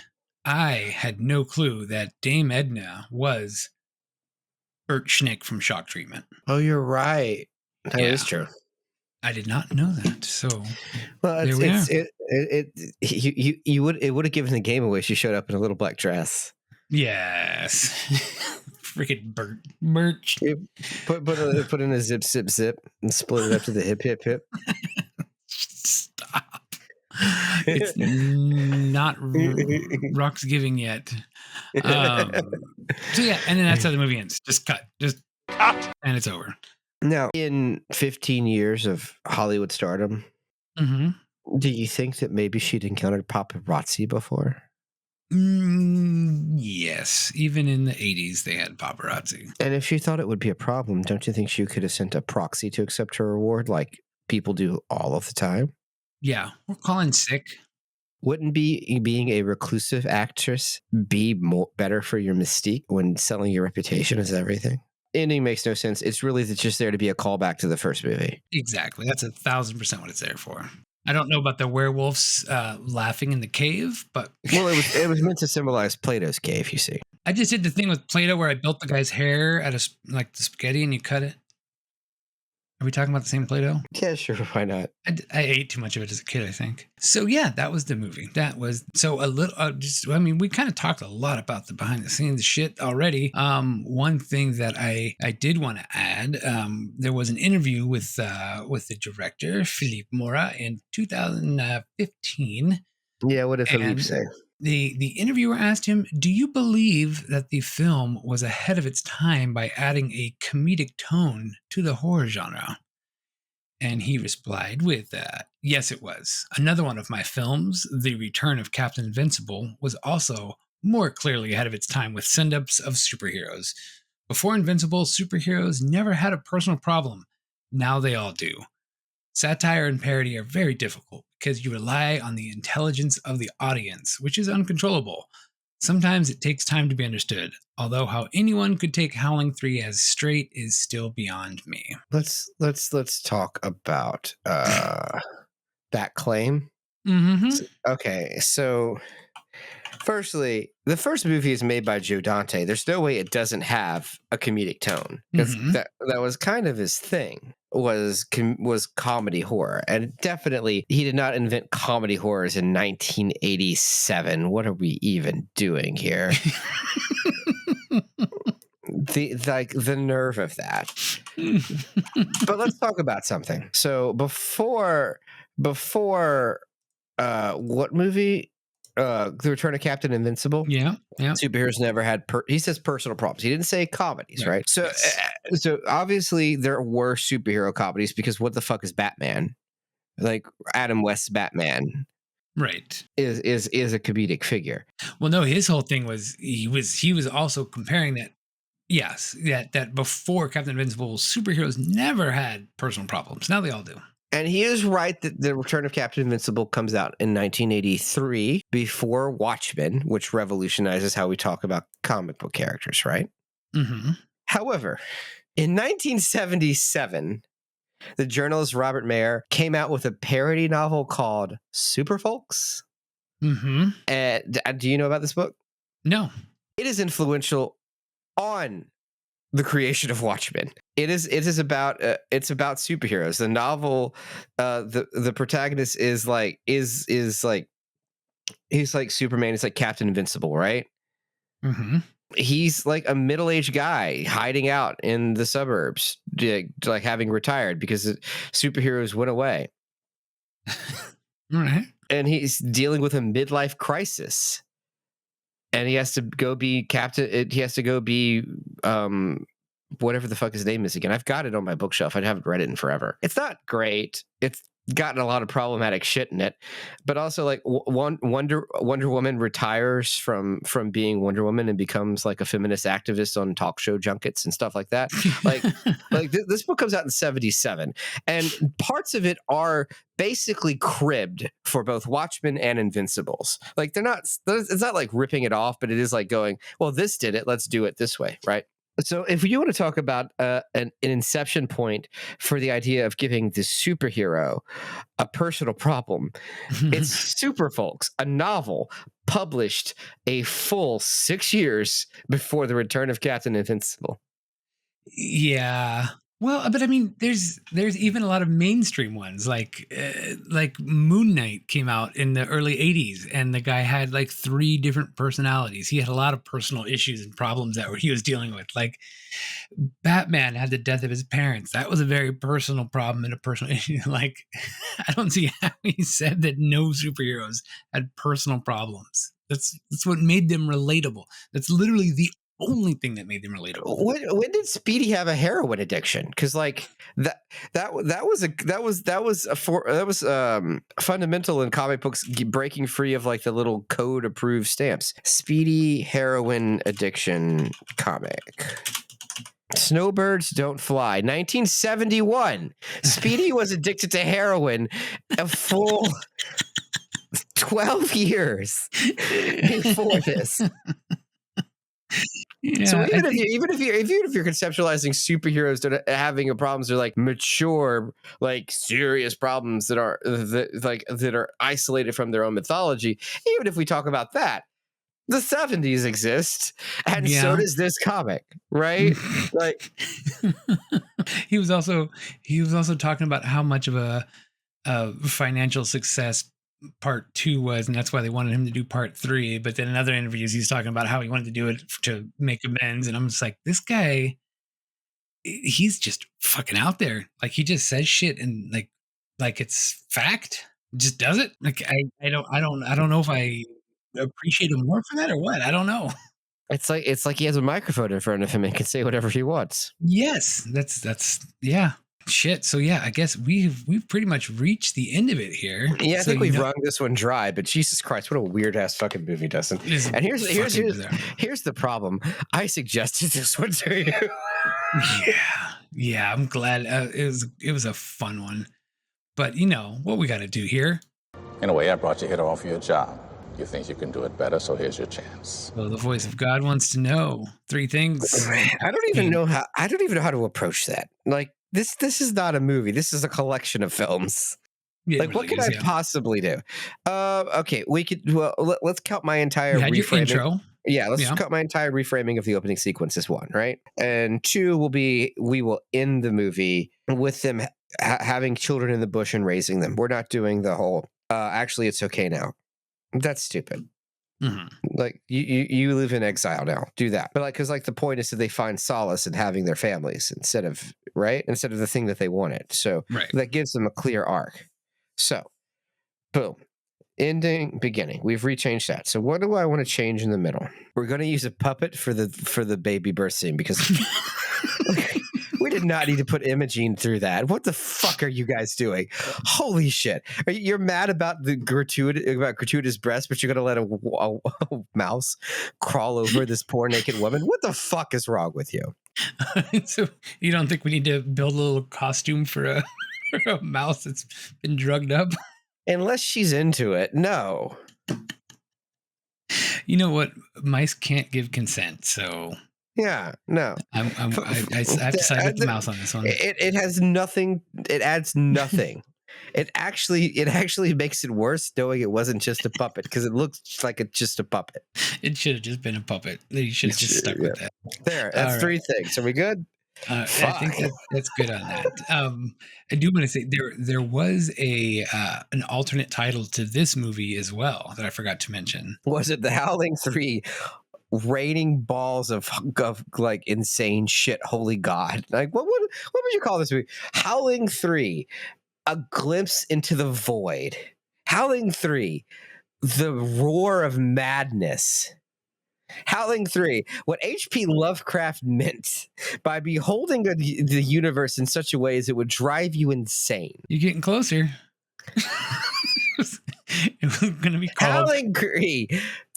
I had no clue that Dame Edna was Bert Schnick from Shock Treatment. Oh, you're right. That is true. I did not know that. So, well, it would have given the game away. She showed up in a little black dress. Yes, freaking Bert. Put in a zip and split it up to the hip. Stop. It's not rocks giving yet. So yeah, and then that's how the movie ends. Just cut. And it's over. Now, in 15 years of Hollywood stardom, do you think that maybe she'd encountered paparazzi before? Yes. Even in the 80s, they had paparazzi. And if she thought it would be a problem, don't you think she could have sent a proxy to accept her award like people do all of the time? Yeah. We're calling sick. Wouldn't being a reclusive actress be better for your mystique when selling your reputation is everything? Ending makes no sense. It's really just there to be a callback to the first movie. Exactly. That's 1,000% what it's there for. I don't know about the werewolves laughing in the cave, but well, it was meant to symbolize Plato's cave. You see, I just did the thing with Plato where I built the guy's hair out of like the spaghetti and you cut it. Are we talking about the same Play-Doh? Yeah, sure. Why not? I ate too much of it as a kid, I think. So yeah, that was the movie. That was so a little. We kind of talked a lot about the behind the scenes shit already. One thing that I did want to add, there was an interview with the director Philippe Mora in 2015. Yeah, what did Philippe say? The interviewer asked him, "Do you believe that the film was ahead of its time by adding a comedic tone to the horror genre?" And he replied with, yes, it was. Another one of my films, The Return of Captain Invincible, was also more clearly ahead of its time with send-ups of superheroes. Before Invincible, superheroes never had a personal problem. Now they all do. Satire and parody are very difficult because you rely on the intelligence of the audience, which is uncontrollable. Sometimes it takes time to be understood, although how anyone could take Howling 3 as straight is still beyond me. Let's talk about that claim. Mm-hmm. Okay, so firstly, the first movie is made by Joe Dante. There's no way it doesn't have a comedic tone, because that was kind of his thing, was comedy horror. And definitely he did not invent comedy horrors in 1987. What are we even doing here? the nerve of that. But let's talk about something. So before what movie? The Return of Captain Invincible. Yeah. Superheroes never had. He says personal problems. He didn't say comedies, right? So, so obviously there were superhero comedies, because what the fuck is Batman? Like Adam West's Batman, right? Is a comedic figure. Well, no, his whole thing was he was also comparing that. Yes, that before Captain Invincible, superheroes never had personal problems. Now they all do. And he is right that The Return of Captain Invincible comes out in 1983, before Watchmen, which revolutionizes how we talk about comic book characters, right? Mm-hmm. However, in 1977, the journalist Robert Mayer came out with a parody novel called Super Folks. Mm-hmm. And do you know about this book? No. It is influential on the creation of Watchmen. It is about it's about superheroes. The novel, the protagonist is like he's like Superman. He's like Captain Invincible, right? Mm-hmm. He's like a middle-aged guy hiding out in the suburbs, like having retired because superheroes went away. All right. And he's dealing with a midlife crisis. And he has to go be captain. He has to go be whatever the fuck his name is again. I've got it on my bookshelf. I haven't read it in forever. It's not great. It's gotten a lot of problematic shit in it, but also like Wonder Woman retires from being Wonder Woman and becomes like a feminist activist on talk show junkets and stuff like that. Like this book comes out in 1977, and parts of it are basically cribbed for both Watchmen and Invincibles. Like it's not like ripping it off, but it is like going, well, this did it, let's do it this way, right? So if you want to talk about an inception point for the idea of giving the superhero a personal problem, it's Super Folks, a novel published a full 6 years before The Return of Captain Invincible. Yeah. Well, but I mean, there's even a lot of mainstream ones, like Moon Knight came out in the early 80s, and the guy had like 3 different personalities. He had a lot of personal issues and problems that he was dealing with. Like Batman had the death of his parents. That was a very personal problem and a personal issue. Like, I don't see how he said that no superheroes had personal problems. That's what made them relatable. That's literally the only thing that made them relatable. When did Speedy have a heroin addiction? Because like that was fundamental in comic books, breaking free of like the little code approved stamps. Speedy heroin addiction comic. Snowbirds Don't Fly, 1971. Speedy was addicted to heroin a full 12 years before this. Yeah, so even if you're conceptualizing superheroes that are having problems, they're like mature, like serious problems that are isolated from their own mythology. Even if we talk about that, the 70s exist, and so does this comic, right? Like he was also talking about how much of a financial success part 2 was, and that's why they wanted him to do part 3. But then in other interviews, he's talking about how he wanted to do it to make amends, and I'm just like, this guy, he's just fucking out there. Like, he just says shit and like it's fact. Just does it. Like I don't know if I appreciate him more for that or what. I don't know. It's like he has a microphone in front of him and can say whatever he wants. Yes, that's yeah. Shit. So yeah, I guess we've pretty much reached the end of it here. Yeah, I so think we've wrung this one dry, but Jesus Christ, what a weird ass fucking movie, Dustin. And here's the problem. I suggested this one to you. Yeah, I'm glad it was a fun one. But you know what we got to do here. In a way, I brought you here to offer you a job. You think you can do it better, so here's your chance. So the voice of God wants to know 3 things. I don't even know how to approach that. Like this is not a movie. This is a collection of films. What could I possibly do? Okay, we could. Well, let's count my entire reframing. Intro. Yeah, let's count my entire reframing of the opening sequence as 1, right? And 2 will be we will end the movie with them having children in the bush and raising them. We're not doing the whole. Actually, it's okay now. That's stupid. Mm-hmm. Like you live in exile now. Do that, but because the point is that they find solace in having their families instead of the thing that they wanted. So that gives them a clear arc. So, boom, ending, beginning. We've rechanged that. So what do I want to change in the middle? We're going to use a puppet for the baby birth scene because we did not need to put Imogene through that. What the fuck are you guys doing? Holy shit! You're mad about the gratuitous breast, but you're going to let a mouse crawl over this poor naked woman? What the fuck is wrong with you? So you don't think we need to build a little costume for a mouse that's been drugged up? Unless she's into it, no. You know what? Mice can't give consent, so yeah, no. I have to side with the mouse on this one. It has nothing. It adds nothing. It actually makes it worse knowing it wasn't just a puppet because it looks like it's just a puppet. It should have just been a puppet. You should have just stuck with that. There, that's 3 things. Are we good? I think that's good on that. I do want to say there was an alternate title to this movie as well that I forgot to mention. Was it the Howling 3 raining balls of like insane shit? Holy God! Like what would you call this movie? Howling 3, a glimpse into the void. Howling 3, the roar of madness. Howling 3, what H.P. Lovecraft meant by beholding the universe in such a way as it would drive you insane. You're getting closer. It was going to be called Howling 3.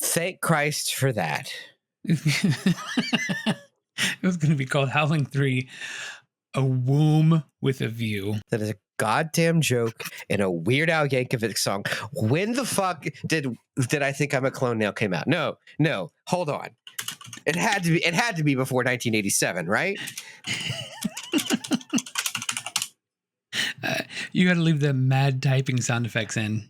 Thank Christ for that. It was going to be called Howling 3, A Womb with a View. That is a goddamn joke in a Weird Al Yankovic song. When the fuck did I Think I'm a Clone Now came out? No, hold on. It had to be before 1987, right? You got to leave the mad typing sound effects in.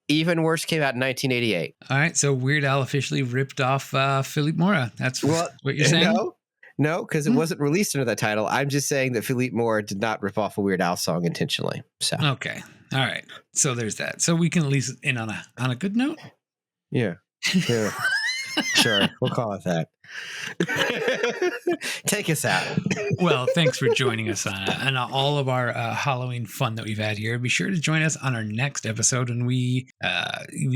Even Worse came out in 1988. All right, so Weird Al officially ripped off Philippe Mora. That's what you're saying? No, because it wasn't released under that title. I'm just saying that Philippe Mora did not rip off a Weird Al song intentionally. So okay, all right. So there's that. So we can at least end on a good note. Yeah. Sure, we'll call it that. Take us out. Well, thanks for joining us on all of our Halloween fun that we've had here. Be sure to join us on our next episode when we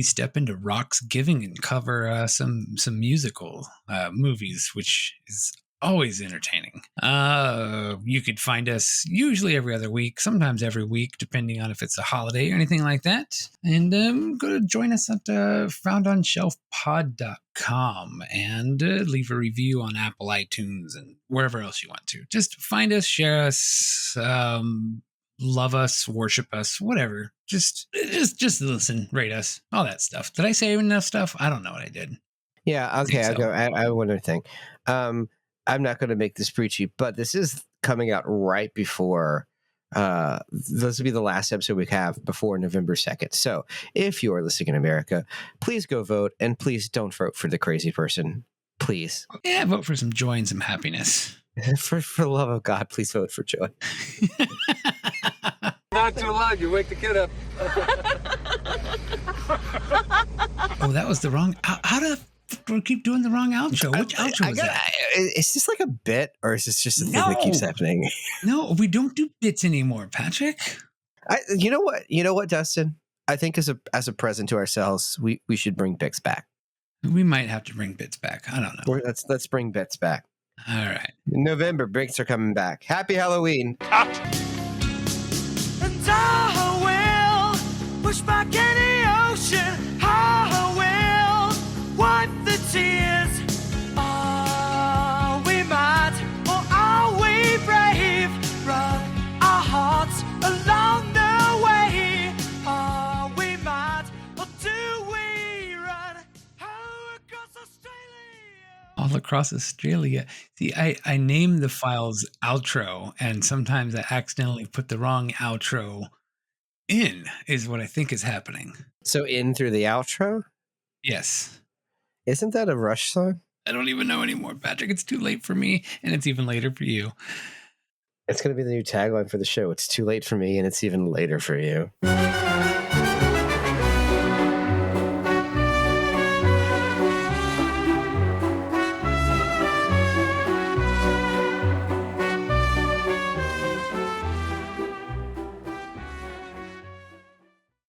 step into Rock's Giving and cover some musical movies, which is always entertaining. You could find us usually every other week, sometimes every week, depending on if it's a holiday or anything like that. And go to join us at foundonshelfpod.com and leave a review on Apple iTunes and wherever else you want to. Just find us, share us, love us, worship us, whatever. Just listen, rate us, all that stuff. Did I say enough stuff? I don't know what I did. Yeah, okay, I'll go. I have one other thing. I'm not going to make this preachy, but this is coming out right before. This will be the last episode we have before November 2nd. So if you're listening in America, please go vote, and please don't vote for the crazy person. Please. Yeah, vote for some joy and some happiness. For the love of God, please vote for joy. Not too loud, you wake the kid up. Oh, that was the wrong. How do we keep doing the wrong outro? Which outro was that? Is this like a bit, or is this just a thing that keeps happening? No, we don't do bits anymore, Patrick. You know what, Dustin? I think as a present to ourselves, we should bring bits back. We might have to bring bits back. I don't know. Let's bring bits back. All right. November breaks are coming back. Happy Halloween. And I will push back any ocean. I will wipe the tears. Are we mad or are we brave? Run our hearts along the way. Are we mad or do we run across Australia? All across Australia. See, I name the files outro, and sometimes I accidentally put the wrong outro in, is what I think is happening. So in through the outro? Yes. Isn't that a Rush song? I don't even know anymore, Patrick. It's too late for me, and it's even later for you. It's going to be the new tagline for the show. It's too late for me, and it's even later for you.